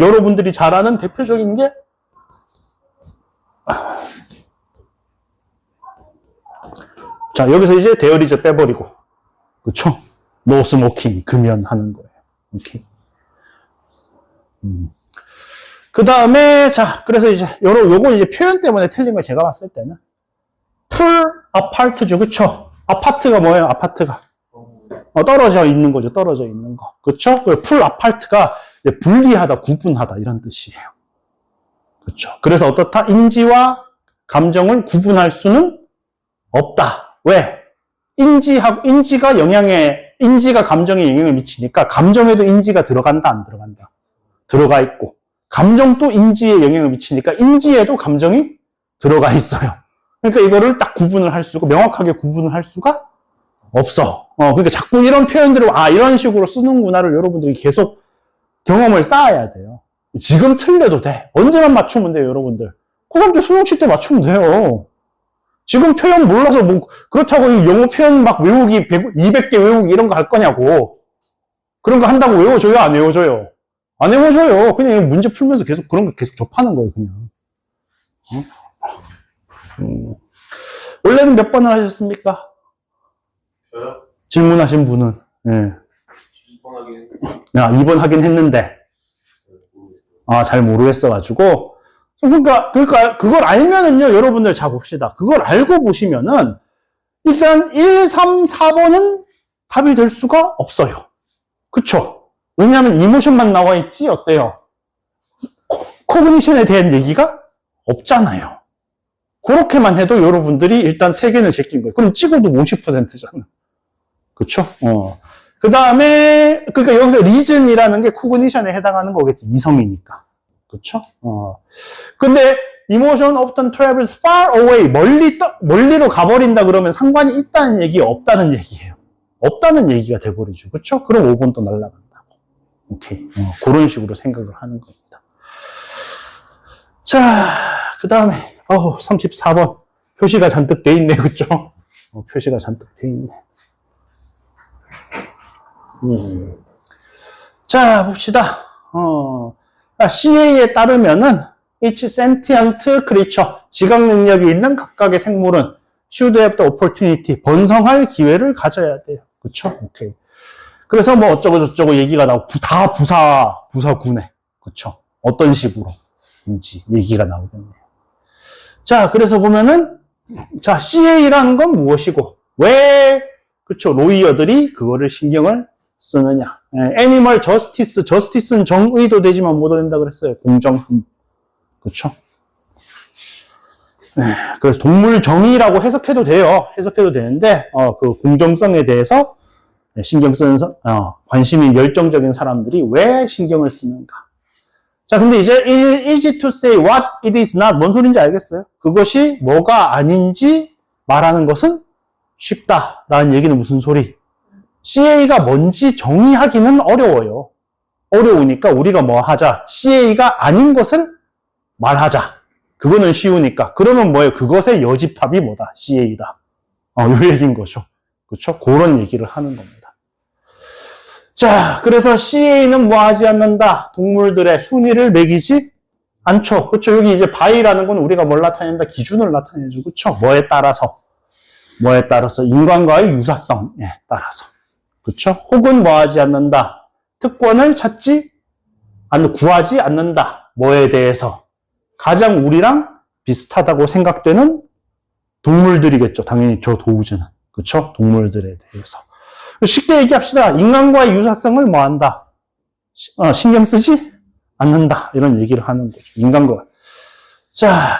여러분들이 잘 아는 대표적인 게 자, 여기서 이제 there is 빼버리고 그쵸? 노 스모킹, 금연하는 거예요. 오케이. 그 다음에, 자, 그래서 이제, 요거 이제 표현 때문에 틀린 거 제가 봤을 때는, 풀 아파트죠. 그쵸? 아파트가 뭐예요? 아파트가. 떨어져 있는 거죠. 떨어져 있는 거. 그쵸? 풀 아파트가 이제 분리하다, 구분하다, 이런 뜻이에요. 그쵸? 그래서 어떻다? 인지와 감정을 구분할 수는 없다. 왜? 인지가 감정에 영향을 미치니까 감정에도 인지가 들어간다, 안 들어간다? 들어가 있고, 감정도 인지에 영향을 미치니까 인지에도 감정이 들어가 있어요. 그러니까 이거를 딱 명확하게 구분을 할 수가 없어. 그러니까 자꾸 이런 표현들을, 이런 식으로 쓰는구나를 여러분들이 계속 경험을 쌓아야 돼요. 지금 틀려도 돼. 언제만 맞추면 돼요, 여러분들. 고3 때 수능 칠 때 맞추면 돼요. 지금 표현 몰라서 그렇다고 영어 표현 막 외우기 200개 외우기 이런 거 할 거냐고. 그런 거 한다고 외워줘요? 안 외워줘요? 안 외워줘요. 그냥 문제 풀면서 계속 그런 거 계속 접하는 거예요, 그냥. 원래는 몇 번을 하셨습니까? 저요? 질문하신 분은. 네. 2번 하긴 2번 하긴 했는데. 잘 모르겠어가지고. 그러니까 그걸 알면은요, 여러분들 자 봅시다. 그걸 알고 보시면은 일단 1, 3, 4번은 답이 될 수가 없어요. 그쵸? 왜냐하면 이모션만 나와 있지 어때요? 코그니션에 대한 얘기가 없잖아요. 그렇게만 해도 여러분들이 일단 3개는 제낀 거예요. 그럼 찍어도 50%잖아. 그쵸? 그 다음에 그러니까 여기서 리즌이라는 게 코그니션에 해당하는 거겠죠. 이성이니까. 그쵸? 근데 emotion often travels far away. 멀리로 가버린다 그러면 상관이 있다는 얘기, 없다는 얘기예요. 없다는 얘기가 돼버리죠. 그쵸? 그럼 5번 또 날아간다고. 오케이. 그런 식으로 생각을 하는 겁니다. 자, 그 다음에, 34번. 표시가 잔뜩 돼 있네. 그쵸? 표시가 잔뜩 돼 있네. 자, 봅시다. CA에 따르면은 each sentient creature, 지각 능력이 있는 각각의 생물은 should have the opportunity, 번성할 기회를 가져야 돼요. 그쵸? 오케이. 그래서 뭐 어쩌고저쩌고 얘기가 나오고, 다 부사구네. 그쵸? 어떤 식으로인지 얘기가 나오겠네요. 자, 그래서 보면은, 자, CA라는 건 무엇이고, 왜, 그쵸? 로이어들이 그거를 신경을 쓰느냐. 애니멀 저스티스는 정의도 되지만 못 된다 그랬어요. 공정함. 그렇죠? 그래서 동물 정의라고 해석해도 돼요. 해석해도 되는데 그 공정성에 대해서 신경 쓰는, 관심이 열정적인 사람들이 왜 신경을 쓰는가? 자, 근데 이제 easy to say what it is not. 뭔 소린지 알겠어요? 그것이 뭐가 아닌지 말하는 것은 쉽다라는 얘기는 무슨 소리? CA가 뭔지 정의하기는 어려워요. 어려우니까 우리가 뭐 하자? CA가 아닌 것을 말하자. 그거는 쉬우니까. 그러면 뭐예요? 그것의 여집합이 뭐다? CA다. 요 얘기인 거죠. 그렇죠? 그런 얘기를 하는 겁니다. 자, 그래서 CA는 뭐 하지 않는다? 동물들의 순위를 매기지 않죠. 그렇죠? 여기 이제 by라는 건 우리가 뭘 나타낸다? 기준을 나타내죠. 그렇죠? 뭐에 따라서? 인간과의 유사성에 따라서. 그렇죠? 혹은 뭐 하지 않는다? 특권을 구하지 않는다. 뭐에 대해서? 가장 우리랑 비슷하다고 생각되는 동물들이겠죠. 당연히 저 도우즈는. 그렇죠? 동물들에 대해서. 쉽게 얘기합시다. 인간과의 유사성을 뭐 한다? 신경 쓰지 않는다. 이런 얘기를 하는 거죠. 인간과. 자,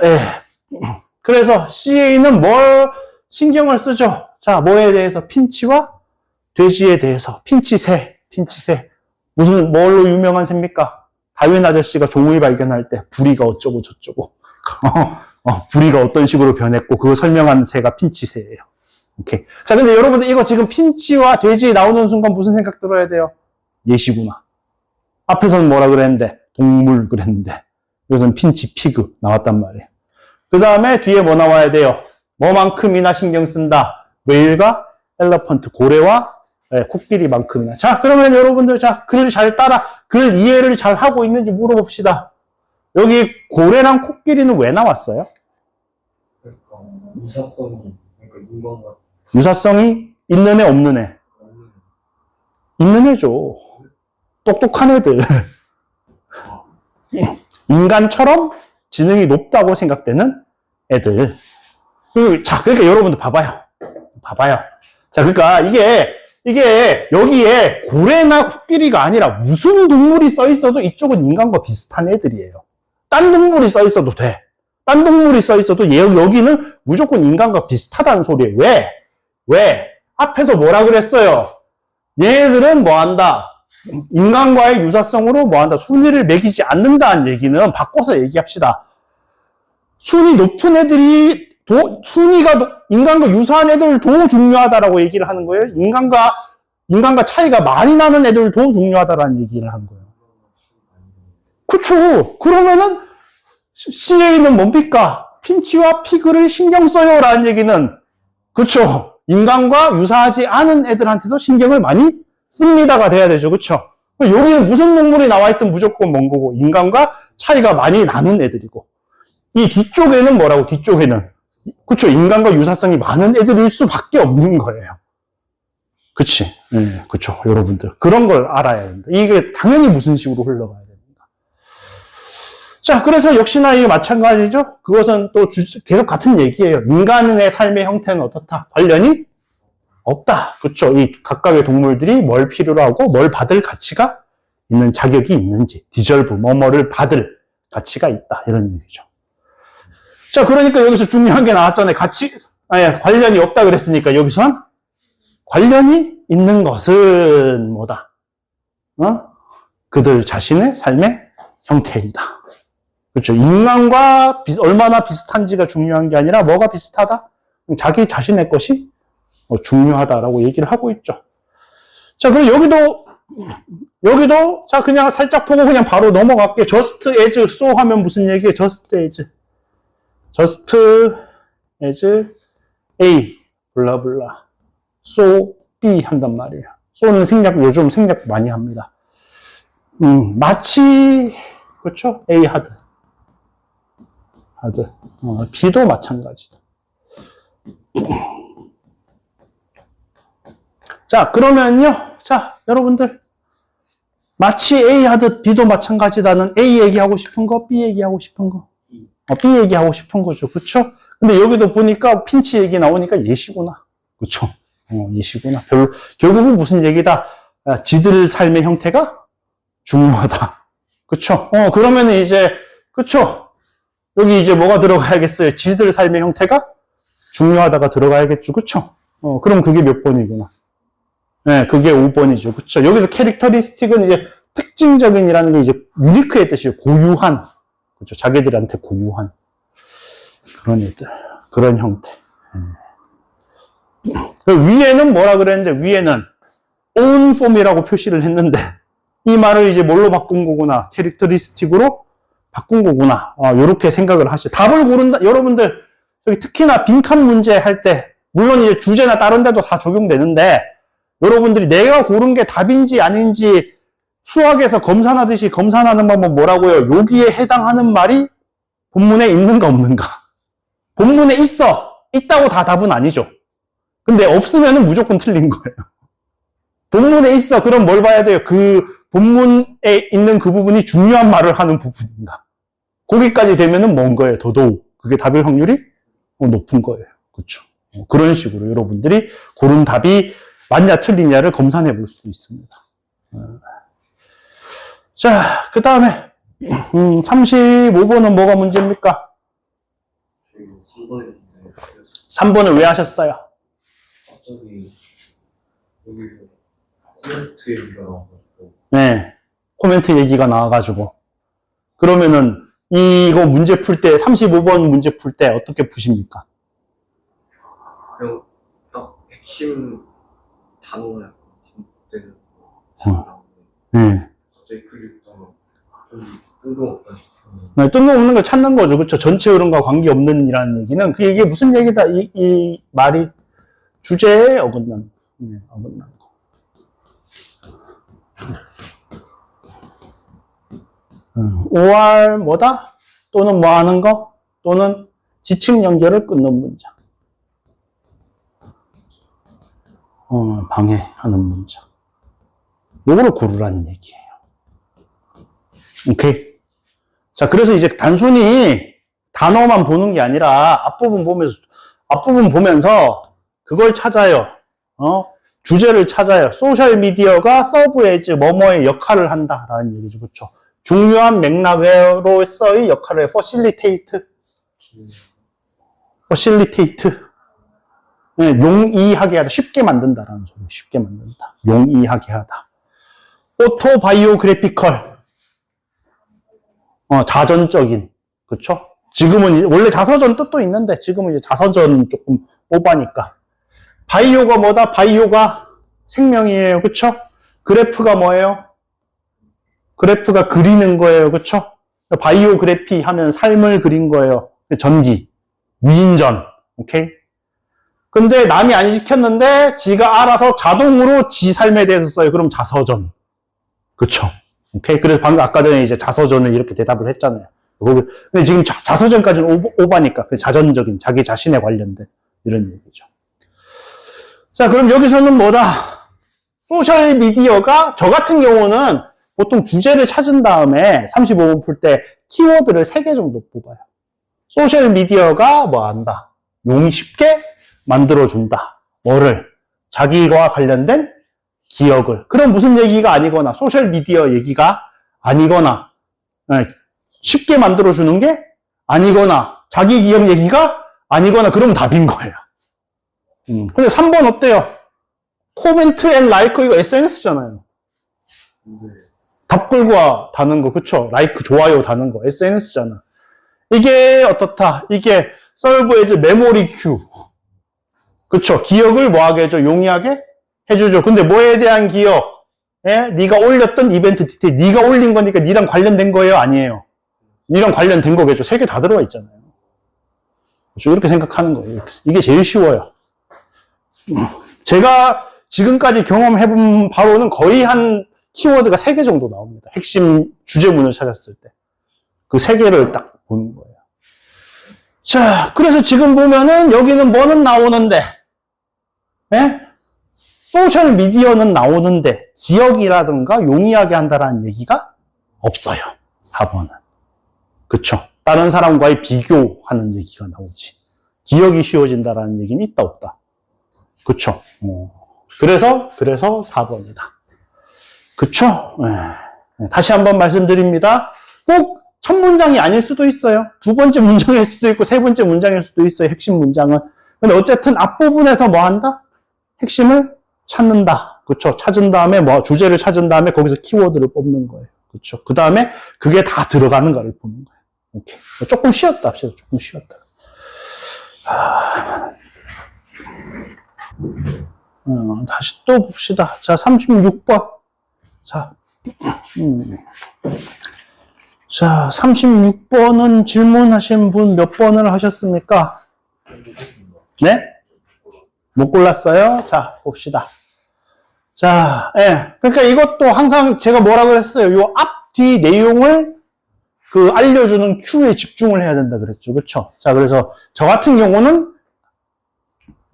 그래서 CA는 뭘 신경을 쓰죠? 자, 뭐에 대해서? 핀치와 돼지에 대해서. 핀치새. 뭘로 유명한 새입니까? 다윈 아저씨가 종을 발견할 때 부리가 어쩌고 저쩌고. 부리가 어떤 식으로 변했고, 그거 설명한 새가 핀치새예요. 오케이. 자, 근데 여러분들 이거 지금 핀치와 돼지 나오는 순간 무슨 생각 들어야 돼요? 예시구나. 앞에서는 뭐라 그랬는데? 동물 그랬는데. 여기서는 핀치, 피그 나왔단 말이에요. 그 다음에 뒤에 뭐 나와야 돼요? 뭐만큼이나 신경 쓴다? 웨일과 엘러펀트, 고래와 코끼리만큼이나. 자, 그러면 여러분들, 자, 글 이해를 잘 하고 있는지 물어봅시다. 여기 고래랑 코끼리는 왜 나왔어요? 그러니까 유사성이 그러니까 인간과 유사성이 있는 애, 없는 애? 있는 애죠. 똑똑한 애들. 인간처럼 지능이 높다고 생각되는 애들. 자, 그러니까 여러분들 봐봐요. 자, 그러니까 이게 여기에 고래나 코끼리가 아니라 무슨 동물이 써 있어도 이쪽은 인간과 비슷한 애들이에요. 딴 동물이 써 있어도 돼. 딴 동물이 써 있어도 여기는 무조건 인간과 비슷하다는 소리예요. 왜? 앞에서 뭐라 그랬어요? 얘네들은 뭐 한다? 인간과의 유사성으로 뭐 한다? 순위를 매기지 않는다는 얘기는 바꿔서 얘기합시다. 순위 높은 애들이 순위가 인간과 유사한 애들 더 중요하다라고 얘기를 하는 거예요. 인간과 차이가 많이 나는 애들 더 중요하다라는 얘기를 하는 거예요. 그쵸? 그러면은 CA는 뭡니까? 핀치와 피그를 신경 써요 라는 얘기는, 그쵸? 인간과 유사하지 않은 애들한테도 신경을 많이 씁니다가 돼야 되죠. 그쵸? 여기는 무슨 동물이 나와있든 무조건 뭔 거고, 인간과 차이가 많이 나는 애들이고, 이 뒤쪽에는 뭐라고? 뒤쪽에는, 그쵸? 인간과 유사성이 많은 애들일 수밖에 없는 거예요. 그치? 네, 그쵸. 여러분들. 그런 걸 알아야 된다. 이게 당연히 무슨 식으로 흘러가야 됩니다. 자, 그래서 역시나 이게 마찬가지죠? 그것은 또 계속 같은 얘기예요. 인간의 삶의 형태는 어떻다? 관련이 없다. 그쵸? 이 각각의 동물들이 뭘 필요로 하고 뭘 받을 가치가 있는 자격이 있는지, 디절브, 뭐뭐를 받을 가치가 있다. 이런 얘기죠. 자, 그러니까 여기서 중요한 게 나왔잖아요. 관련이 없다 그랬으니까 여기선 관련이 있는 것은 뭐다? 그들 자신의 삶의 형태이다. 그렇죠. 인간과 얼마나 비슷한지가 중요한 게 아니라 뭐가 비슷하다? 자기 자신의 것이 중요하다라고 얘기를 하고 있죠. 자, 그럼 여기도 자, 그냥 살짝 보고 그냥 바로 넘어갈게요. just as so 하면 무슨 얘기예요? just as A 블라블라 so B 한단 말이에요. so는 요즘 생략 많이 합니다. 마치 그렇죠? A 하드 B도 마찬가지다. 자, 그러면요. 자, 여러분들 마치 A 하듯 B도 마찬가지다는 A 얘기하고 싶은 거, B 얘기하고 싶은 거. B 얘기하고 싶은 거죠. 그쵸? 근데 여기도 보니까 핀치 얘기 나오니까 예시구나. 그쵸? 예시구나. 결국은 무슨 얘기다? 지들 삶의 형태가 중요하다. 그쵸? 그러면은 이제, 그쵸? 여기 이제 뭐가 들어가야겠어요? 지들 삶의 형태가 중요하다가 들어가야겠죠. 그쵸? 그럼 그게 몇 번이구나? 네, 그게 5번이죠. 그쵸. 여기서 캐릭터리스틱은 이제 특징적인이라는 게 이제 유니크의 뜻이에요. 고유한. 그쵸. 자기들한테 고유한. 그런 애들. 그런 형태. 위에는 뭐라 그랬는데, 위에는 own form이라고 표시를 했는데, 이 말을 이제 뭘로 바꾼 거구나. 캐릭터리스틱으로 바꾼 거구나. 요렇게 생각을 하시죠. 답을 고른다. 여러분들, 여기 특히나 빈칸 문제 할 때, 물론 이제 주제나 다른 데도 다 적용되는데, 여러분들이 내가 고른 게 답인지 아닌지 수학에서 검산하듯이 검산하는 방법 뭐라고요? 여기에 해당하는 말이 본문에 있는가 없는가? 본문에 있다고 다 답은 아니죠. 근데 없으면 무조건 틀린 거예요. 본문에 있어. 그럼 뭘 봐야 돼요? 그 본문에 있는 그 부분이 중요한 말을 하는 부분인가? 거기까지 되면은 뭔 거예요? 더더욱. 그게 답일 확률이 높은 거예요. 그렇죠? 그런 식으로 여러분들이 고른 답이 맞냐 틀리냐를 검산해 볼 수 있습니다. 자, 그 다음에 35번은 뭐가 문제입니까? 3번을 왜 하셨어요? 갑자기 여기서 코멘트 얘기가 나와가지고 네, 코멘트 얘기가 나와가지고 그러면은 이거 문제 풀 때 35번 문제 풀 때 어떻게 푸십니까? 그냥 딱 핵심 단어가 약간 잘못되는 거 네. 갑자기 그게 좀 뜬금없다 싶어요. 네, 뜬금없는 걸 찾는 거죠. 그렇죠? 전체 흐름과 관계없는 이라는 얘기는 이게 무슨 얘기다. 이 말이 주제에 어긋난 거. OR 뭐다? 또는 뭐 하는 거? 또는 지층 연결을 끊는 문장. 방해하는 문장. 요거를 고르라는 얘기예요. 오케이. 자, 그래서 이제 단순히 단어만 보는 게 아니라 앞부분 보면서 그걸 찾아요. 주제를 찾아요. 소셜미디어가 서브 에즈 뭐뭐의 역할을 한다라는 얘기죠. 그렇죠? 중요한 맥락으로서의 역할을 facilitate. 네, 용이하게 하다. 쉽게 만든다라는 소리. 쉽게 만든다. 용이하게 하다. 오토바이오그래피컬. 자전적인. 그쵸? 지금은, 원래 자서전 뜻도 있는데, 지금은 이제 자서전 조금 오바니까. 바이오가 뭐다? 바이오가 생명이에요. 그쵸? 그래프가 뭐예요? 그래프가 그리는 거예요. 그쵸? 바이오그래피 하면 삶을 그린 거예요. 전기. 위인전. 오케이? 근데 남이 안 시켰는데, 지가 알아서 자동으로 지 삶에 대해서 써요. 그럼 자서전. 그쵸? 오케이. 그래서 방금 아까 전에 이제 자서전을 이렇게 대답을 했잖아요. 근데 지금 자서전까지는 오바니까. 그 자전적인, 자기 자신에 관련된 이런 얘기죠. 자, 그럼 여기서는 뭐다? 소셜미디어가, 저 같은 경우는 보통 주제를 찾은 다음에 35번 풀 때 키워드를 3개 정도 뽑아요. 소셜미디어가 뭐 한다? 용이 쉽게 만들어준다. 뭐를? 자기와 관련된 기억을. 그럼 무슨 얘기가 아니거나 소셜미디어 얘기가 아니거나 쉽게 만들어주는 게 아니거나 자기 기억 얘기가 아니거나 그러면 답인 거예요. 근데 3번 어때요? 코멘트 앤 라이크 이거 SNS잖아요. 답글과 다는 거 그쵸? 라이크 좋아요 다는 거 SNS잖아. 이게 어떻다? 이게 서브 에즈 메모리 큐. 그쵸? 기억을 뭐하게 해줘? 용이하게 해주죠. 근데 뭐에 대한 기억? 네가 올렸던 이벤트 디테일. 네가 올린 거니까 니랑 관련된 거예요? 아니에요. 니랑 관련된 거겠죠. 3개 다 들어가 있잖아요. 그렇죠? 이렇게 생각하는 거예요. 이게 제일 쉬워요. 제가 지금까지 경험해본 바로는 거의 한 키워드가 3개 정도 나옵니다. 핵심 주제문을 찾았을 때. 그 3개를 딱 보는 거예요. 자, 그래서 지금 보면은 여기는 뭐는 나오는데, 소셜미디어는 나오는데, 기억이라든가 용이하게 한다라는 얘기가 없어요. 4번은. 그쵸? 다른 사람과의 비교하는 얘기가 나오지. 기억이 쉬워진다라는 얘기는 있다, 없다. 그쵸? 그래서 4번이다. 그쵸? 다시 한번 말씀드립니다. 꼭 첫 문장이 아닐 수도 있어요. 두 번째 문장일 수도 있고, 세 번째 문장일 수도 있어요. 핵심 문장은. 근데 어쨌든 앞부분에서 뭐 한다? 핵심을 찾는다. 그쵸? 찾은 다음에 뭐 주제를 찾은 다음에 거기서 키워드를 뽑는 거예요. 그쵸? 그 다음에 그게 다 들어가는가를 보는 거예요. 오케이. 조금 쉬었다 합시다. 조금 쉬었다. 다시 또 봅시다. 자, 36번. 자, 자, 36번은 질문하신 분 몇 번을 하셨습니까? 네? 못 골랐어요? 자, 봅시다. 자, 예. 그러니까 이것도 항상 제가 뭐라 그랬어요? 요 앞뒤 내용을 알려주는 큐에 집중을 해야 된다 그랬죠. 그쵸? 자, 그래서 저 같은 경우는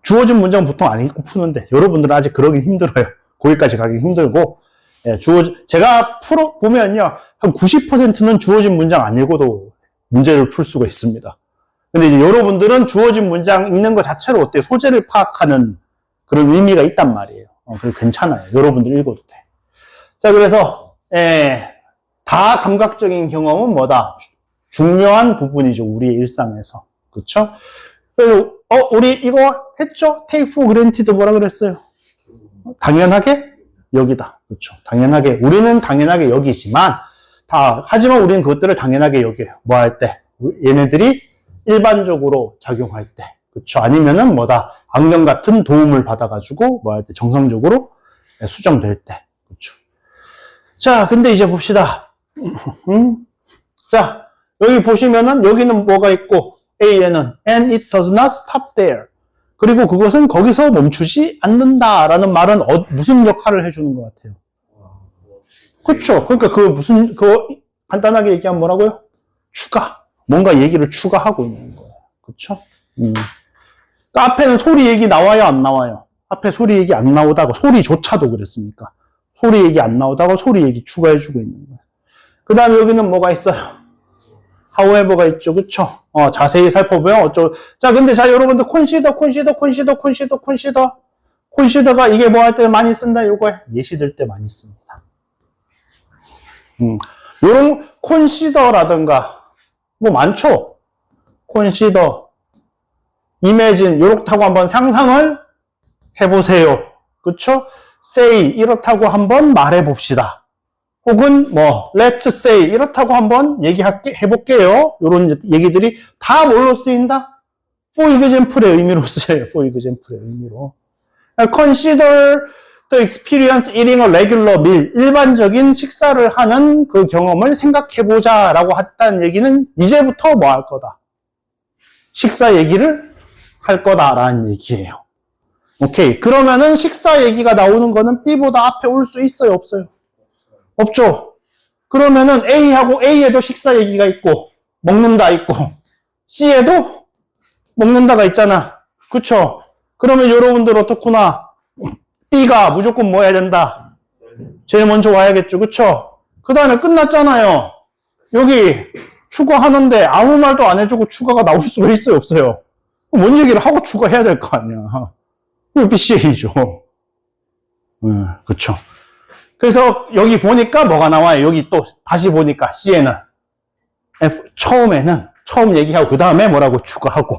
주어진 문장 보통 안 읽고 푸는데, 여러분들은 아직 그러긴 힘들어요. 거기까지 가기 힘들고, 예, 제가 보면요. 한 90%는 주어진 문장 안 읽어도 문제를 풀 수가 있습니다. 근데 이제 여러분들은 주어진 문장 읽는 것 자체로 어때요? 소재를 파악하는 그런 의미가 있단 말이에요. 그래서 괜찮아요. 여러분들 읽어도 돼. 자, 그래서, 다 감각적인 경험은 뭐다? 중요한 부분이죠. 우리의 일상에서. 그쵸? 그래서, 우리 이거 했죠? take for granted 뭐라 그랬어요? 당연하게 여기다. 그렇죠. 당연하게. 우리는 당연하게 여기지만, 하지만 우리는 그것들을 당연하게 여겨요. 뭐 할 때? 얘네들이 일반적으로 작용할 때. 그렇죠. 아니면은 뭐다? 안경 같은 도움을 받아가지고, 뭐 할 때? 정상적으로 수정될 때. 그렇죠. 자, 근데 이제 봅시다. 자, 여기 보시면은, 여기는 뭐가 있고, A에는, and it does not stop there. 그리고 그것은 거기서 멈추지 않는다라는 말은 무슨 역할을 해주는 것 같아요? 그렇죠. 그러니까 간단하게 얘기하면 뭐라고요? 추가. 뭔가 얘기를 추가하고 있는 거예요. 그렇죠? 그러니까 앞에는 소리 얘기 나와요, 안 나와요? 앞에 소리 얘기 안 나오다가 소리조차도 그랬으니까. 소리 얘기 안 나오다가 소리 얘기 추가해주고 있는 거예요. 그 다음에 여기는 뭐가 있어요? however가 있죠. 그쵸? 자세히 살펴보면 자, 근데 여러분들 consider가 이게 뭐 할 때 많이 쓴다? 요거 예시 들 때 많이 씁니다. 요런 consider라든가 뭐 많죠? consider, imagine 요렇다고 한번 상상을 해보세요. 그쵸? say 이렇다고 한번 말해봅시다. 혹은 let's say 이렇다고 한번 해볼게요. 이런 얘기들이 다 뭘로 쓰인다? for example의 의미로 쓰여요. for example의 의미로. Consider the experience eating a regular meal. 일반적인 식사를 하는 그 경험을 생각해보자 라고 했다는 얘기는 이제부터 뭐 할 거다? 식사 얘기를 할 거다라는 얘기예요. 오케이. 그러면은 식사 얘기가 나오는 거는 B보다 앞에 올 수 있어요? 없어요? 없죠. 그러면은 A에도 식사 얘기가 있고 먹는다 있고 C에도 먹는다가 있잖아. 그쵸? 그러면 여러분들 어떻구나? B가 무조건 뭐 해야 된다? 제일 먼저 와야겠죠. 그쵸? 그 다음에 끝났잖아요. 여기 추가하는데 아무 말도 안 해주고 추가가 나올 수가 있어요? 없어요? 뭔 얘기를 하고 추가해야 될 거 아니야. 이거 BCA죠. 그쵸? 그래서 여기 보니까 뭐가 나와요? 여기 또 다시 보니까 C에는 처음 얘기하고 그 다음에 뭐라고 추가하고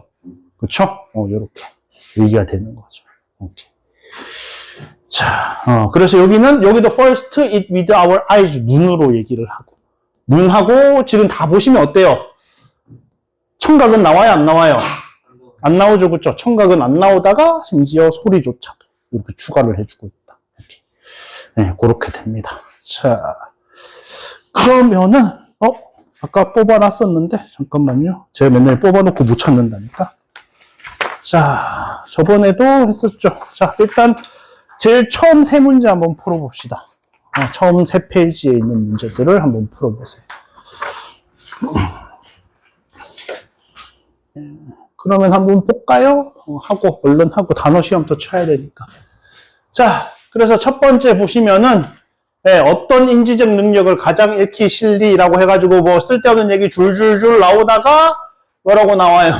그렇죠? 요렇게 얘기가 되는 거죠. 오케이. 자, 그래서 여기도 first eat with our eyes 눈으로 얘기를 하고 눈하고 지금 다 보시면 어때요? 청각은 나와요? 안 나와요? 안 나오죠, 그렇죠? 청각은 안 나오다가 심지어 소리조차도 이렇게 추가를 해주고 있다. 네, 그렇게 됩니다. 자, 그러면은, 아까 뽑아놨었는데, 잠깐만요. 제가 맨날 뽑아놓고 못 찾는다니까. 자, 저번에도 했었죠. 자, 일단, 제일 처음 세 문제 한번 풀어봅시다. 처음 세 페이지에 있는 문제들을 한번 풀어보세요. 그러면 한번 볼까요? 얼른 하고 단어 시험도 쳐야 되니까. 자, 그래서 첫 번째 보시면은, 어떤 인지적 능력을 가장 익히 실리라고 해가지고 뭐 쓸데없는 얘기 줄줄줄 나오다가 뭐라고 나와요?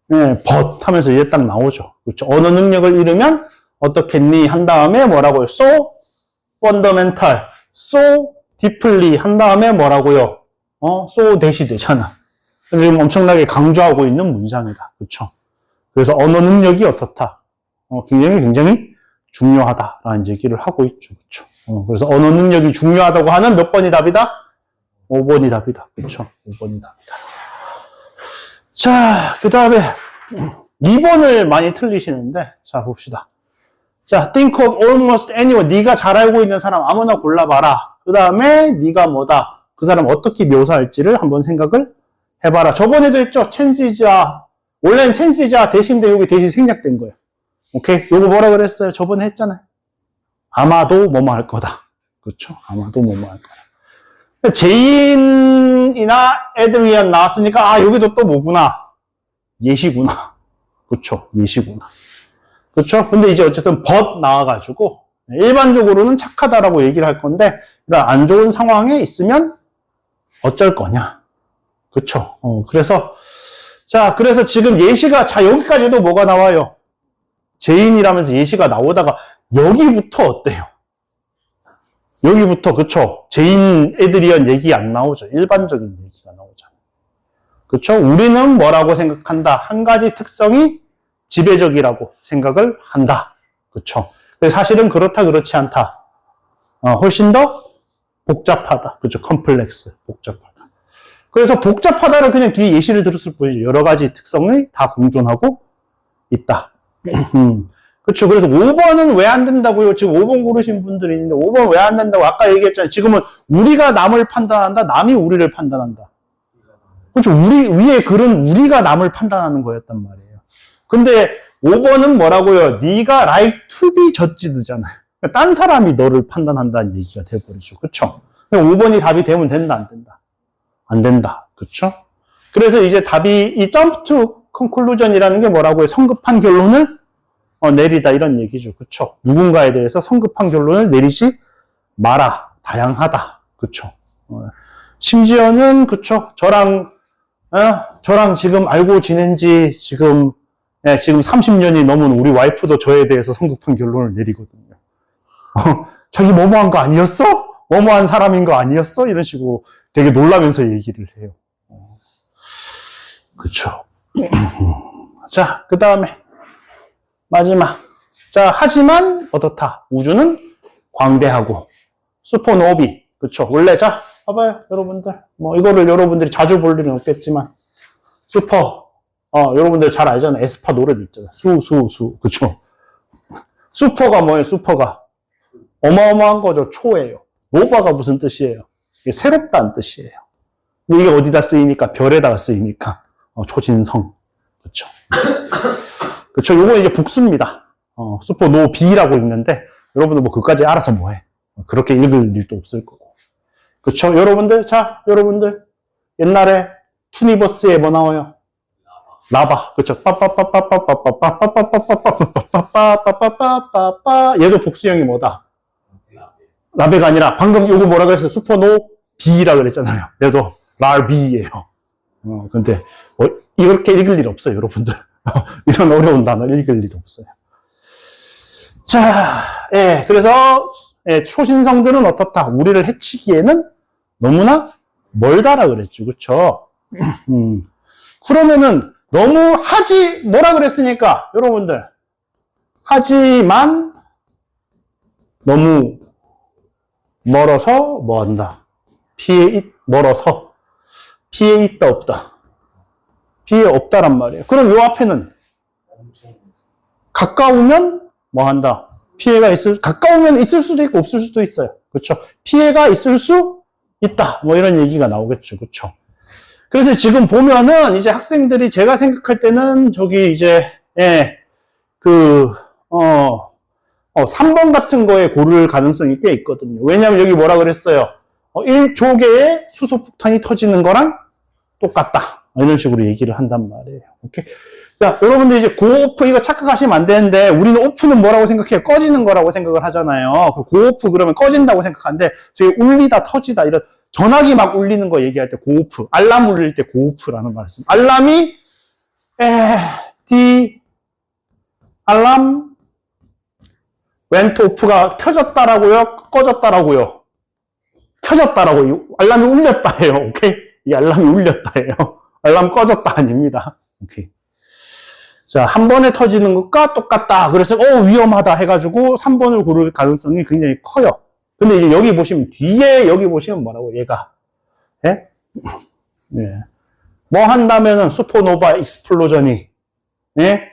but 하면서 이게 딱 나오죠. 그렇죠. 언어 능력을 잃으면 어떻겠니? 한 다음에 뭐라고요? so fundamental, so deeply 한 다음에 뭐라고요? so that이 되잖아. 그래서 지금 엄청나게 강조하고 있는 문장이다. 그렇죠. 그래서 언어 능력이 어떻다? 굉장히 중요하다라는 얘기를 하고 있죠. 그렇죠? 그래서 언어 능력이 중요하다고 하는 몇 번이 답이다? 5번이 답이다. 그렇죠? 5번이 답이다. 자, 그 다음에 2번을 많이 틀리시는데, 자, 봅시다. 자, think of almost anyone. 네가 잘 알고 있는 사람 아무나 골라봐라. 그 다음에 네가 뭐다. 그 사람 어떻게 묘사할지를 한번 생각을 해봐라. 저번에도 했죠. chances야. 원래는 chances야 대신데 여기 대신 생략된 거예요. 오케이? 요거 뭐라 그랬어요? 저번에 했잖아요. 아마도 뭐뭐 할 거다. 그렇죠? 아마도 뭐뭐 할 거다. 제인이나 에드리안 나왔으니까 아 여기도 또 뭐구나. 예시구나. 그렇죠? 예시구나. 그렇죠? 근데 이제 어쨌든 but 나와가지고 일반적으로는 착하다라고 얘기를 할 건데 안 좋은 상황에 있으면 어쩔 거냐. 그렇죠? 그래서 자 그래서 지금 예시가 자 여기까지도 뭐가 나와요? 제인이라면서 예시가 나오다가 여기부터 어때요? 여기부터 그쵸? 제인 에드리언 얘기 안 나오죠. 일반적인 얘기가 나오잖아요. 그쵸? 우리는 뭐라고 생각한다. 한 가지 특성이 지배적이라고 생각을 한다. 그쵸? 근데 사실은 그렇다 그렇지 않다. 훨씬 더 복잡하다. 그쵸? 컴플렉스. 복잡하다. 그래서 복잡하다를 그냥 뒤에 예시를 들었을 뿐이죠. 여러 가지 특성이 다 공존하고 있다. 그렇죠. 그래서 5번은 왜 안 된다고요? 지금 5번 고르신 분들이 있는데 5번 왜 안 된다고 아까 얘기했잖아요. 지금은 우리가 남을 판단한다. 남이 우리를 판단한다. 그렇죠. 우리 위에 글은 우리가 남을 판단하는 거였단 말이에요. 근데 5번은 뭐라고요? 네가 like to be judged잖아요. 그러니까 딴 사람이 너를 판단한다는 얘기가 돼버리죠. 그렇죠. 5번이 답이 되면 된다 안 된다? 안 된다. 그렇죠? 그래서 이제 답이 이 jump to conclusion이라는 게 뭐라고요? 성급한 결론을 내리다 이런 얘기죠. 그쵸? 누군가에 대해서 성급한 결론을 내리지 마라. 다양하다. 그쵸? 심지어는 그쵸? 저랑 지금 알고 지낸 지 지금 30년이 넘은 우리 와이프도 저에 대해서 성급한 결론을 내리거든요. 자기 뭐뭐한 거 아니었어? 뭐뭐한 사람인 거 아니었어? 이런 식으로 되게 놀라면서 얘기를 해요. 그쵸? 자, 그 다음에 마지막. 자, 하지만 어떻다. 우주는 광대하고 슈퍼노비. 그쵸? 원래 자, 봐봐요, 여러분들. 뭐 이거를 여러분들이 자주 볼 일은 없겠지만 여러분들 잘 알잖아요. 에스파 노래도 있잖아요. 그쵸? 슈퍼가 뭐예요? 슈퍼가 어마어마한 거죠. 초예요. 노바가 무슨 뜻이에요? 이게 새롭다는 뜻이에요. 근데 이게 어디다 쓰이니까? 별에다가 쓰이니까 초진성. 그쵸? 그쵸. 요거 이제 복수입니다. 슈퍼노비라고 읽는데, 여러분들 뭐 그까지 알아서 뭐해. 그렇게 읽을 일도 없을 거고. 그쵸. 여러분들, 자, 여러분들. 옛날에 투니버스에 뭐 나와요? 라바. 그쵸. 빠빠빠빠빠빠빠빠빠빠빠빠빠빠빠빠빠 얘도 복수형이 뭐다? 라베가 아니라 방금 요거 뭐라 그랬어요? 슈퍼노비라 그랬잖아요. 얘도 랄비예요. 근데 이렇게 읽을 일 없어요, 여러분들. 이런 어려운 단어 읽을 일 없어요. 자, 그래서 초신성들은 어떻다? 우리를 해치기에는 너무나 멀다라 그랬죠, 그렇죠? 그러면은 너무 뭐라 그랬으니까 여러분들 하지만 너무 멀어서 뭐 한다? 멀어서 피해 있다 없다. 피해 없다란 말이에요. 그럼 요 앞에는 가까우면 뭐 한다? 가까우면 있을 수도 있고 없을 수도 있어요. 그렇죠? 피해가 있을 수 있다. 뭐 이런 얘기가 나오겠죠. 그렇죠? 그래서 지금 보면은 이제 학생들이 제가 생각할 때는 저기 이제 3번 같은 거에 고를 가능성이 꽤 있거든요. 왜냐하면 여기 뭐라 그랬어요? 1조 개의 수소폭탄이 터지는 거랑 똑같다. 이런 식으로 얘기를 한단 말이에요. 오케이? 자, 여러분들 이제 고오프 이거 착각하시면 안 되는데, 우리는 오프는 뭐라고 생각해요? 꺼지는 거라고 생각을 하잖아요. 고오프 그러면 꺼진다고 생각하는데, 저희 울리다, 터지다, 이런, 전화기 막 울리는 거 얘기할 때 고오프, 알람 울릴 때 고오프라는 말을 씁니다. 알람이, 알람, went off가 켜졌다라고요? 꺼졌다라고요? 켜졌다라고, 알람이 울렸다예요. 오케이? 이 알람이 울렸다예요. 알람 꺼졌다 아닙니다. 오케이. 자, 한 번에 터지는 것과 똑같다. 그래서, 위험하다 해가지고 3번을 고를 가능성이 굉장히 커요. 근데 이제 여기 보시면, 뒤에 여기 보시면 뭐라고, 얘가. 예? 예. 뭐 한다면은 슈퍼노바 익스플로전이, 예?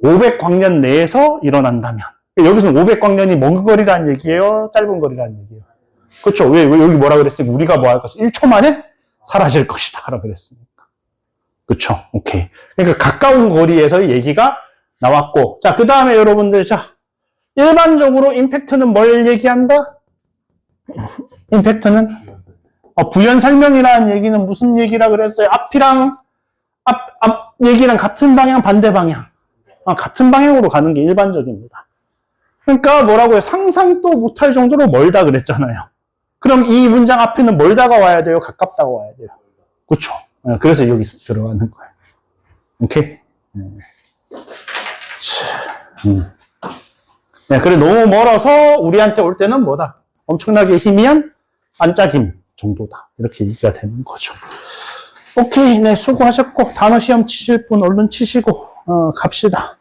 500광년 내에서 일어난다면. 여기서는 500광년이 먼 거리라는 얘기예요? 짧은 거리라는 얘기예요? 그렇죠. 왜 여기 뭐라 그랬어요? 우리가 뭐 할 것이다. 1초 만에 사라질 것이다. 라고 그랬으니까. 그렇죠. 오케이. 그러니까 가까운 거리에서 얘기가 나왔고. 자, 그 다음에 여러분들, 자, 일반적으로 임팩트는 뭘 얘기한다? 임팩트는? 부연 설명이라는 얘기는 무슨 얘기라 그랬어요? 앞이랑, 앞 얘기랑 같은 방향, 반대 방향. 같은 방향으로 가는 게 일반적입니다. 그러니까 뭐라고요? 상상도 못할 정도로 멀다 그랬잖아요. 그럼 이 문장 앞에는 멀다가 와야 돼요? 가깝다가 와야 돼요? 그렇죠. 그래서 여기 들어가는 거예요. 오케이? 네, 그래 너무 멀어서 우리한테 올 때는 뭐다? 엄청나게 희미한 반짝임 정도다. 이렇게 얘기가 되는 거죠. 오케이, 네, 수고하셨고 단어 시험 치실 분 얼른 치시고 갑시다.